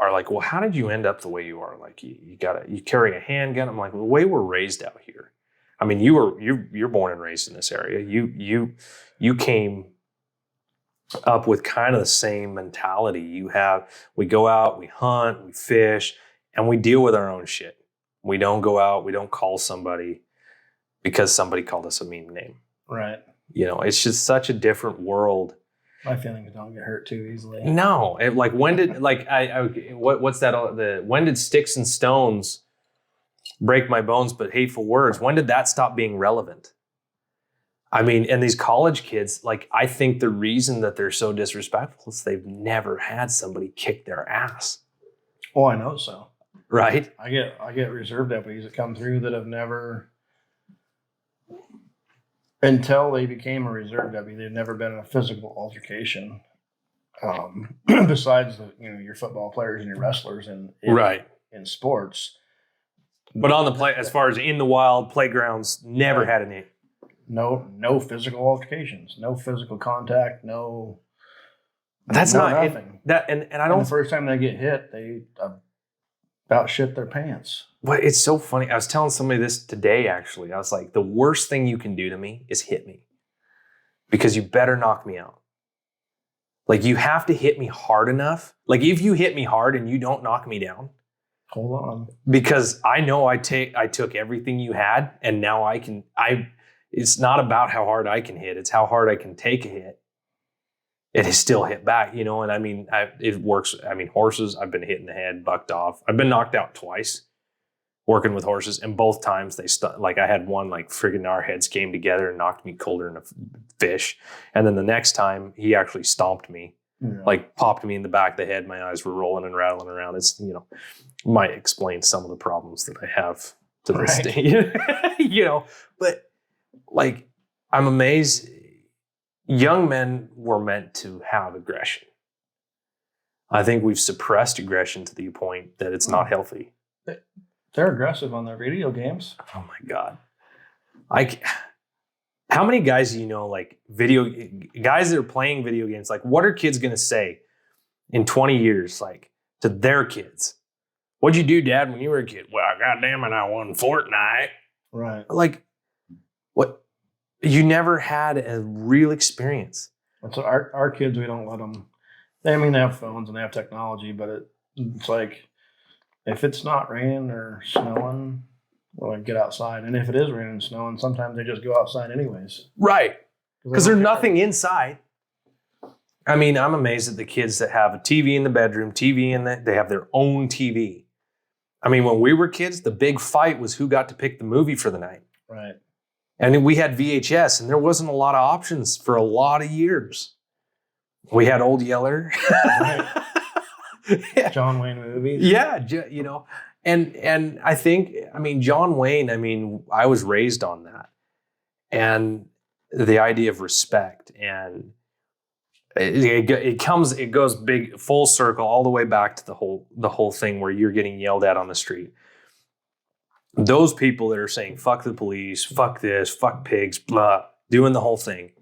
are like, well, how did you end up the way you are? Like you carry a handgun. I'm like, the way we're raised out here. I mean, you're born and raised in this area. You came up with kind of the same mentality. We go out, we hunt, we fish, and we deal with our own shit. We don't go out, we don't call somebody because somebody called us a mean name. Right. It's just such a different world. My feelings don't get hurt too easily. No, when did sticks and stones break my bones, but hateful words? When did that stop being relevant? I mean, and these college kids, I think the reason that they're so disrespectful is they've never had somebody kick their ass. Oh, I know so. Right? I get reserve deputies that come through that have never, until they became a reserve deputy, they've never been in a physical altercation. Besides your football players and your wrestlers in sports. But on the as far as in the wild playgrounds, never had any. No physical altercations, no physical contact, no. That's no not nothing. And I don't. And the first time they get hit, they about shit their pants. But it's so funny. I was telling somebody this today. Actually, I was like, the worst thing you can do to me is hit me, because you better knock me out. You have to hit me hard enough. If you hit me hard and you don't knock me down. Hold on. Because I know I took everything you had, and now it's not about how hard I can hit, it's how hard I can take a hit. It is still hit back, and it works. Horses, I've been hit in the head, bucked off. I've been knocked out twice working with horses, and both times they I had one, friggin' our heads came together and knocked me colder than a fish. And then the next time he actually stomped me. Yeah. Popped me in the back of the head. My eyes were rolling and rattling around. It's, might explain some of the problems that I have to this day, but I'm amazed. Young men were meant to have aggression. I think we've suppressed aggression to the point that it's not healthy. They're aggressive on their video games. Oh my God. How many guys do you know, guys that are playing video games, what are kids going to say in 20 years, to their kids? What'd you do, Dad, when you were a kid? Well, goddamn it, I won Fortnite. Right. What? You never had a real experience. So our kids, we don't let them I mean, they have phones and they have technology, but it's like if it's not raining or snowing, well, get outside. And if it is raining and snowing, sometimes they just go outside anyways. Right. Because there's nothing care. inside. I mean, I'm amazed at the kids that have a TV in the bedroom, they have their own TV. I mean, when we were kids, the big fight was who got to pick the movie for the night. Right. And we had VHS, and there wasn't a lot of options for a lot of years. We had Old Yeller. Right. John Wayne movies. Yeah, you know. And I think, I mean, John Wayne, I mean, I was raised on that. And the idea of respect, and it goes big full circle all the way back to the whole thing where you're getting yelled at on the street. Those people that are saying fuck the police, fuck this, fuck pigs, blah, doing the whole thing,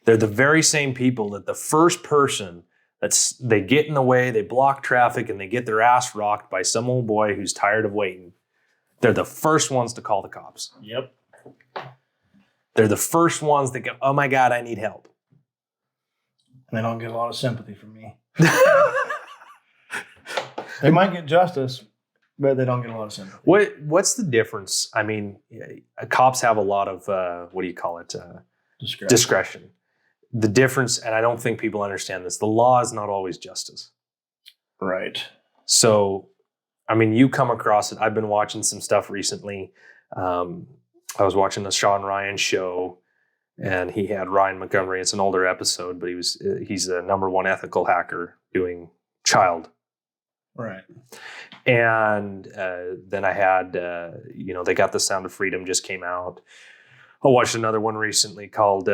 they're the very same people that the first person they get in the way, they block traffic, and they get their ass rocked by some old boy who's tired of waiting. They're the first ones to call the cops. Yep. They're the first ones that go, oh my God, I need help. And they don't get a lot of sympathy from me. They might get justice, but they don't get a lot of sympathy. What's the difference? I mean, cops have a lot of, what do you call it? Discretion. The difference, and I don't think people understand this, the law is not always justice. Right. So, I mean, you come across it. I've been watching some stuff recently. I was watching the Sean Ryan show, and he had Ryan Montgomery. It's an older episode, but he's the number one ethical hacker doing child. Right. And then I had, they got The Sound of Freedom just came out. I watched another one recently called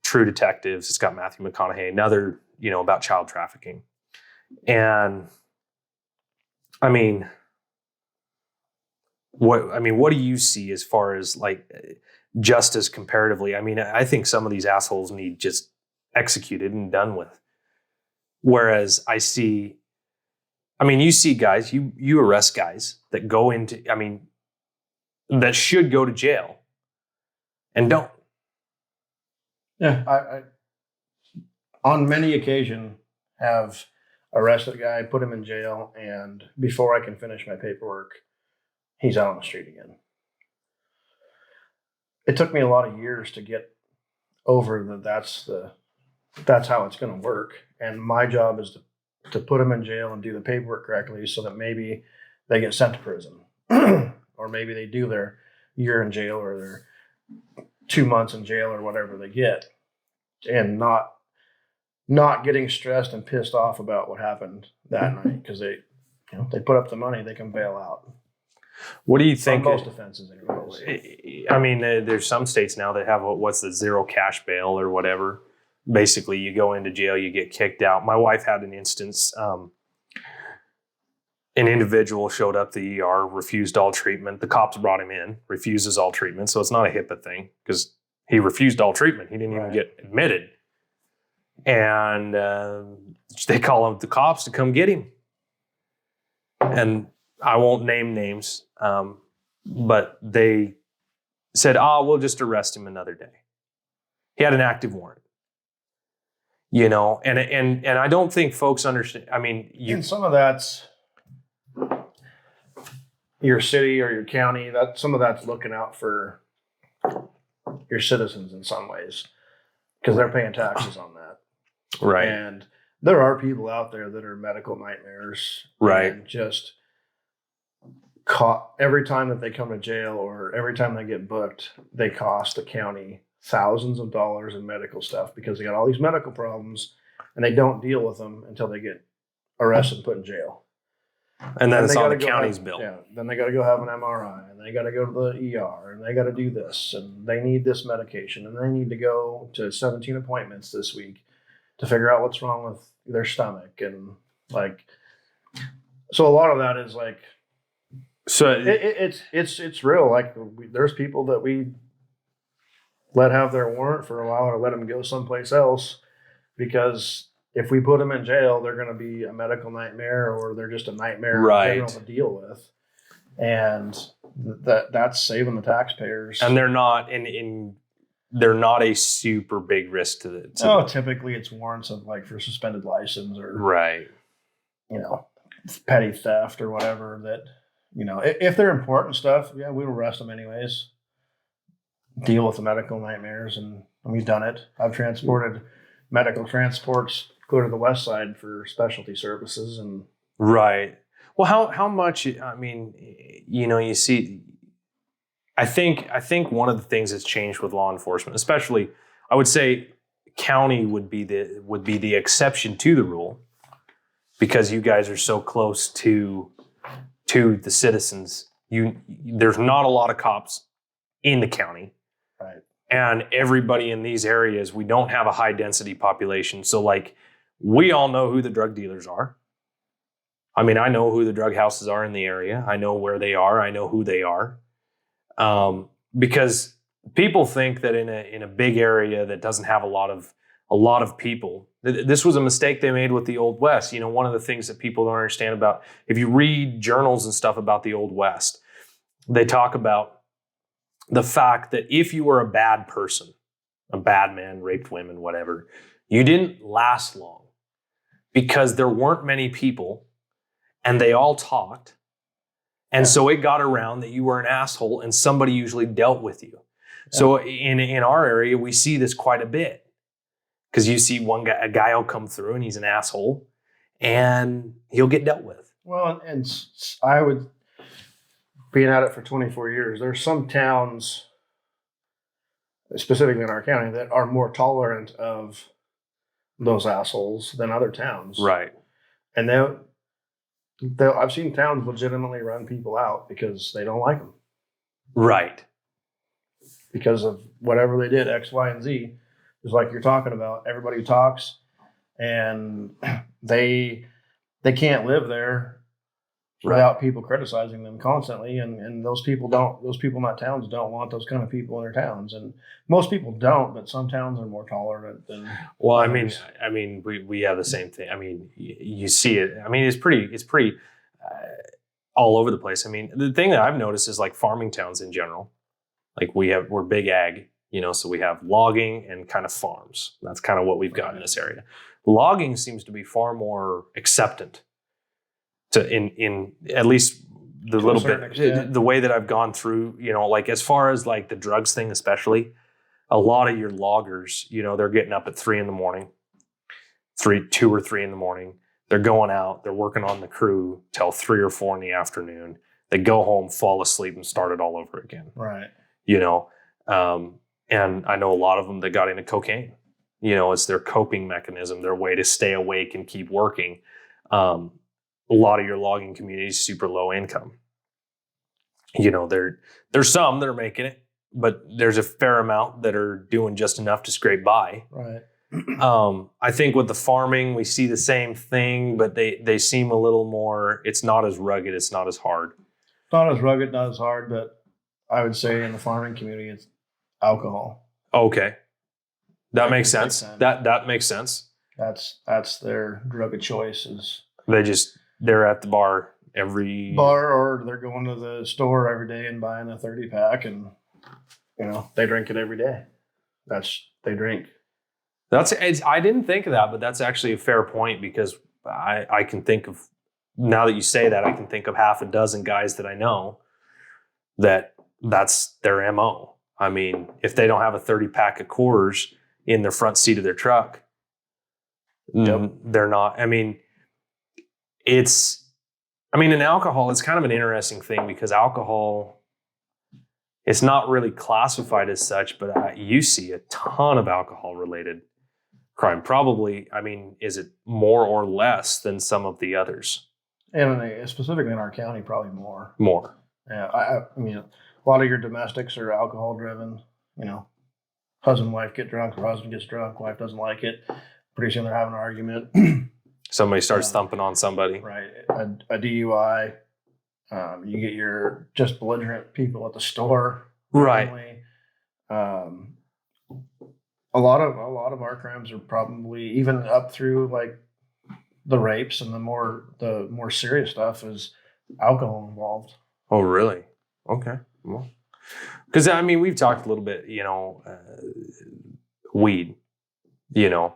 True Detectives. It's got Matthew McConaughey, another, about child trafficking. And I mean, what do you see as far as like justice comparatively? I mean, I think some of these assholes need just executed and done with. Whereas you see guys, you arrest guys that go into, that should go to jail and don't. Yeah, I on many occasions have arrested a guy, put him in jail, and before I can finish my paperwork, he's out on the street again. It took me a lot of years to get over that's how it's going to work, and my job is to put them in jail and do the paperwork correctly so that maybe they get sent to prison or maybe they do their year in jail or their 2 months in jail or whatever they get, and not getting stressed and pissed off about what happened that night because they put up the money, they can bail out. What do you think? On most offenses, anyways. I mean, there's some states now that have what's the zero cash bail or whatever. Basically, you go into jail, you get kicked out. My wife had an instance. An individual showed up to the ER, refused all treatment. The cops brought him in, refuses all treatment. So it's not a HIPAA thing because he refused all treatment. He didn't even get admitted. And they call the cops to come get him. And I won't name names, but they said, we'll just arrest him another day. He had an active warrant. And I don't think folks understand. I mean, and some of that's your city or your county. Some of that's looking out for your citizens in some ways because they're paying taxes on that. Right. And there are people out there that are medical nightmares. Right. And just every time that they come to jail or every time they get booked, they cost the county thousands of dollars in medical stuff because they got all these medical problems and they don't deal with them until they get arrested and put in jail. And then it's on the county's bill. Yeah. Then they got to go have an MRI and they got to go to the ER and they got to do this and they need this medication and they need to go to 17 appointments this week to figure out what's wrong with their stomach. And so a lot of that is so it's real. Like there's people that we let have their warrant for a while or let them go someplace else because if we put them in jail, they're going to be a medical nightmare or they're just a nightmare in general to deal with. And that's saving the taxpayers. And they're not in they're not a super big risk to the. Typically it's warrants of like for suspended license or right. Petty theft or whatever that, if they're important stuff, yeah, we will arrest them anyways. Deal with the medical nightmares, and we've done it. I've transported medical transports go to the west side for specialty services and. Right. Well, how much? I mean, you see. I think one of the things that's changed with law enforcement, especially, I would say, county would be the exception to the rule, because you guys are so close to the citizens. There's not a lot of cops in the county, right? And everybody in these areas, we don't have a high density population, so like we all know who the drug dealers are. I mean, I know who the drug houses are in the area. I know where they are. I know who they are. Because people think that in a big area that doesn't have a lot of people, this was a mistake they made with the Old West. One of the things that people don't understand about, if you read journals and stuff about the Old West, they talk about the fact that if you were a bad person, a bad man, raped women, whatever, you didn't last long because there weren't many people and they all talked. And so it got around that you were an asshole and somebody usually dealt with you. Yeah. So in our area, we see this quite a bit, because you see a guy will come through and he's an asshole and he'll get dealt with. Well, and I would, being at it for 24 years, there's some towns, specifically in our county, that are more tolerant of those assholes than other towns. Right. And I've seen towns legitimately run people out because they don't like them. Right. Because of whatever they did, X, Y, and Z. Just like you're talking about, everybody talks, and they can't live there without people criticizing them constantly. And those people in that towns don't want those kind of people in their towns. And most people don't, but some towns are more tolerant than. Well, I mean, we have the same thing. I mean, you see it. I mean, it's pretty all over the place. I mean, the thing that I've noticed is like farming towns in general. Like we're big ag, so we have logging and kind of farms. That's kind of what we've got in this area. Logging seems to be far more acceptant to in at least the little bit, the way that I've gone through, like as far as like the drugs thing, especially, a lot of your loggers, they're getting up at 2 or 3 in the morning. They're going out, they're working on the crew till 3 or 4 in the afternoon. They go home, fall asleep, and start it all over again. Right. And I know a lot of them that got into cocaine. It's their coping mechanism, their way to stay awake and keep working. A lot of your logging communities, super low income. There's some that are making it, but there's a fair amount that are doing just enough to scrape by. Right. I think with the farming, we see the same thing, but they seem a little more, it's not as rugged, it's not as hard. It's not as rugged, not as hard, but I would say in the farming community, it's alcohol. Okay. That makes sense. That makes sense. That's their drug of choice. They're at the bar or they're going to the store every day and buying a 30-pack, and they drink it every day. They drink. I didn't think of that, but that's actually a fair point, because I can think of, now that you say that, I can think of half a dozen guys that I know that's their MO. I mean, if they don't have a 30-pack of Coors in the front seat of their truck, they're not. I mean, in alcohol, it's kind of an interesting thing, because alcohol, it's not really classified as such, but you see a ton of alcohol-related crime. Probably, is it more or less than some of the others? And specifically in our county, probably more. More. Yeah, I mean, a lot of your domestics are alcohol-driven. Husband and wife get drunk, or husband gets drunk, wife doesn't like it. Pretty soon they're having an argument. Somebody starts thumping on somebody. Right. A DUI. You get your just belligerent people at the store. Right. A lot of our crimes are probably, even up through like the rapes and the more serious stuff, is alcohol involved. Oh, really? Okay. Well, Because, I mean, we've talked a little bit, weed, here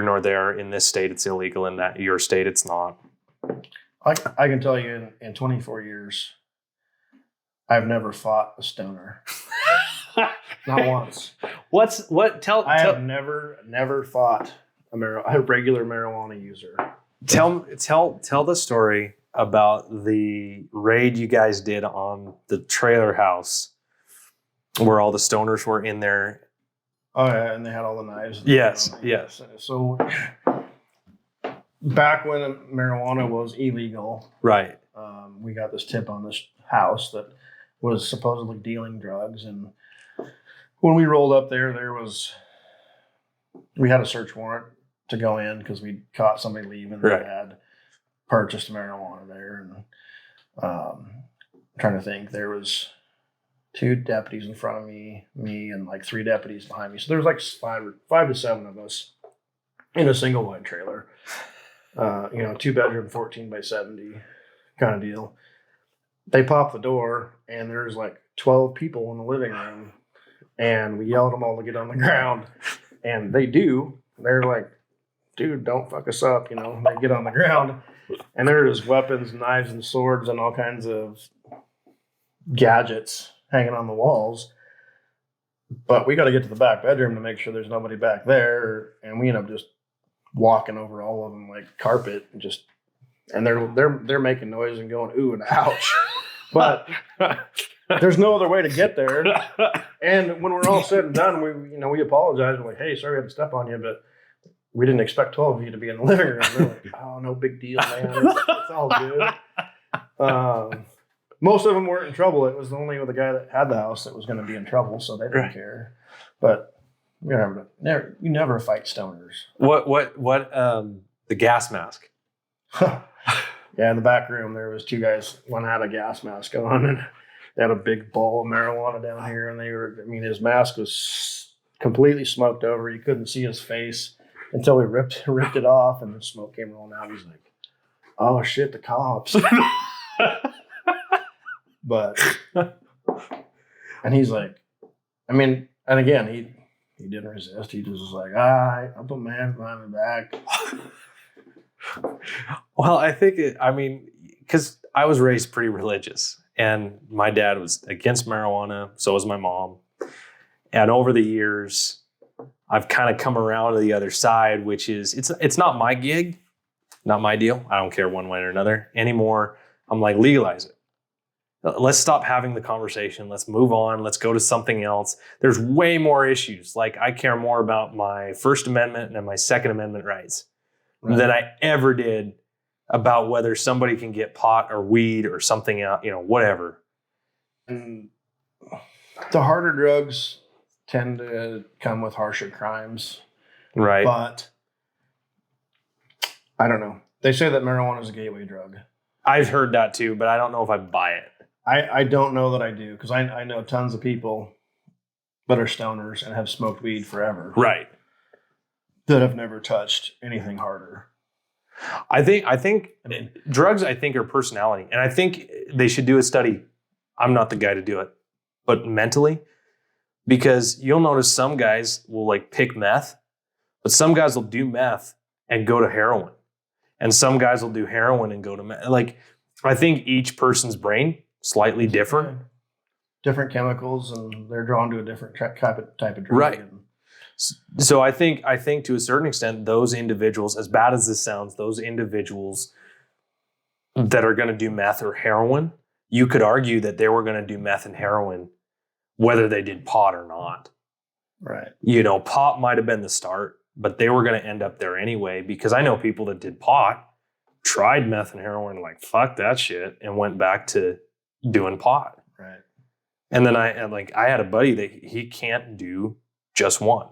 nor there. In this state, it's illegal. In that your state, it's not. I can tell you in 24 years, I've never fought a stoner. Not once. I have never fought a regular marijuana user. Tell the story about the raid you guys did on the trailer house where all the stoners were in there. Oh yeah, and they had all the knives. Yes. So back when marijuana was illegal, right? We got this tip on this house that was supposedly dealing drugs, and when we rolled up there, we had a search warrant to go in because we caught somebody leaving that had purchased marijuana there, and I'm trying to think, there was 2 deputies in front of me, and like 3 deputies behind me. So there's like 5 to 7 of us in a single wide trailer. 2-bedroom, 14 by 70 kind of deal. They pop the door, and there's like 12 people in the living room, and we yell at them all to get on the ground, and they do. They're like, dude, don't fuck us up. They get on the ground, and there's weapons, knives, and swords, and all kinds of gadgets hanging on the walls. But we got to get to the back bedroom to make sure there's nobody back there, and we end up just walking over all of them like carpet, and they're making noise and going ooh and ouch. But there's no other way to get there. And when we're all said and done, we apologize. We're like, hey, sorry we had to step on you, but we didn't expect 12 of you to be in the living room. They're like, oh, no big deal, man. It's all good. Most of them weren't in trouble. It was only the guy that had the house that was going to be in trouble, so they didn't care. But you never fight stoners. What the gas mask? Yeah, in the back room there was 2 guys. One had a gas mask on, and they had a big ball of marijuana down here, and his mask was completely smoked over. You couldn't see his face until we ripped it off, and the smoke came rolling out. He's like, oh shit, the cops. But, and he's like, and again, he didn't resist. He just was like, I'll put my hands behind my back. Well, I think because I was raised pretty religious, and my dad was against marijuana. So was my mom. And over the years, I've kind of come around to the other side, which is it's not my gig, not my deal. I don't care one way or another anymore. I'm like, legalize it. Let's stop having the conversation. Let's move on. Let's go to something else. There's way more issues. Like, I care more about my First Amendment and my Second Amendment rights than I ever did about whether somebody can get pot or weed or something else, whatever. And the harder drugs tend to come with harsher crimes. Right. But I don't know. They say that marijuana is a gateway drug. I've heard that too, but I don't know if I buy it. I don't know that I do, because I know tons of people that are stoners and have smoked weed forever. Right. That have never touched anything harder. I think drugs, are personality. And I think they should do a study. I'm not the guy to do it, but mentally, because you'll notice some guys will like pick meth, but some guys will do meth and go to heroin. And some guys will do heroin and go to meth. Like, I think each person's brain slightly different. Different chemicals, and they're drawn to a different type of drug. Right. So I think to a certain extent, those individuals, as bad as this sounds, those individuals that are going to do meth or heroin, you could argue that they were going to do meth and heroin whether they did pot or not. Right. Pot might have been the start, but they were going to end up there anyway, because I know people that did pot, tried meth and heroin, like, fuck that shit, and went back to doing pot. Right. And then I had a buddy that he can't do just one.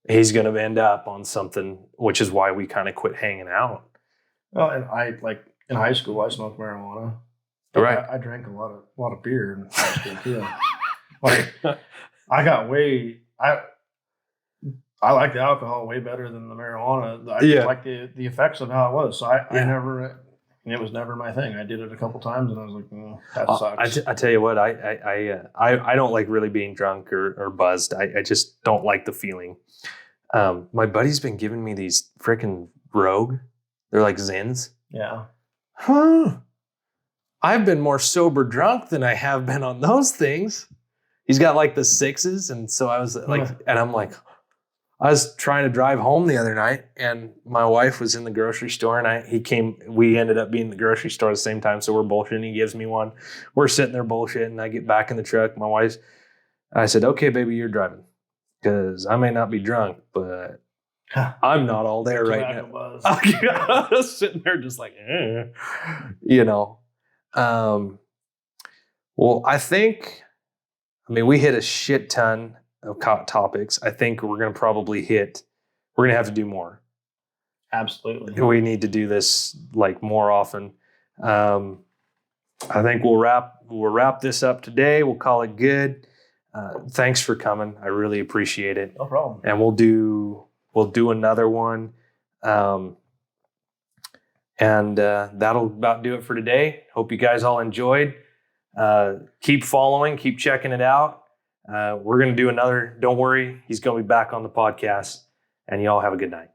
He's going to end up on something, which is why we kind of quit hanging out. Well, and in high school, I smoked marijuana. Right. I drank a lot of beer in high school too. I got I like the alcohol way better than the marijuana. I like the effects of how it was. So I never, And it was never my thing. I did it a couple times, and I was like, that sucks. I tell you what, I don't like really being drunk or buzzed. I just don't like the feeling. My buddy's been giving me these freaking Rogue. They're like Zins. Yeah. Huh. I've been more sober drunk than I have been on those things. He's got like the 6s. And so I was like, and I'm like, I was trying to drive home the other night, and my wife was in the grocery store, and we ended up being in the grocery store at the same time. So we're bullshitting. He gives me one. We're sitting there bullshitting. I get back in the truck. I said, okay, baby, you're driving, because I may not be drunk, but I'm not all there right now. I was sitting there just like, you know. Well, we hit a shit ton of topics. I think we're going to have to do more. Absolutely. We need to do this like more often. I think we'll wrap this up today. We'll call it good. Thanks for coming. I really appreciate it. No problem. And we'll do another one. And that'll about do it for today. Hope you guys all enjoyed. Keep following, keep checking it out. We're going to do another. Don't worry, he's going to be back on the podcast. And y'all have a good night.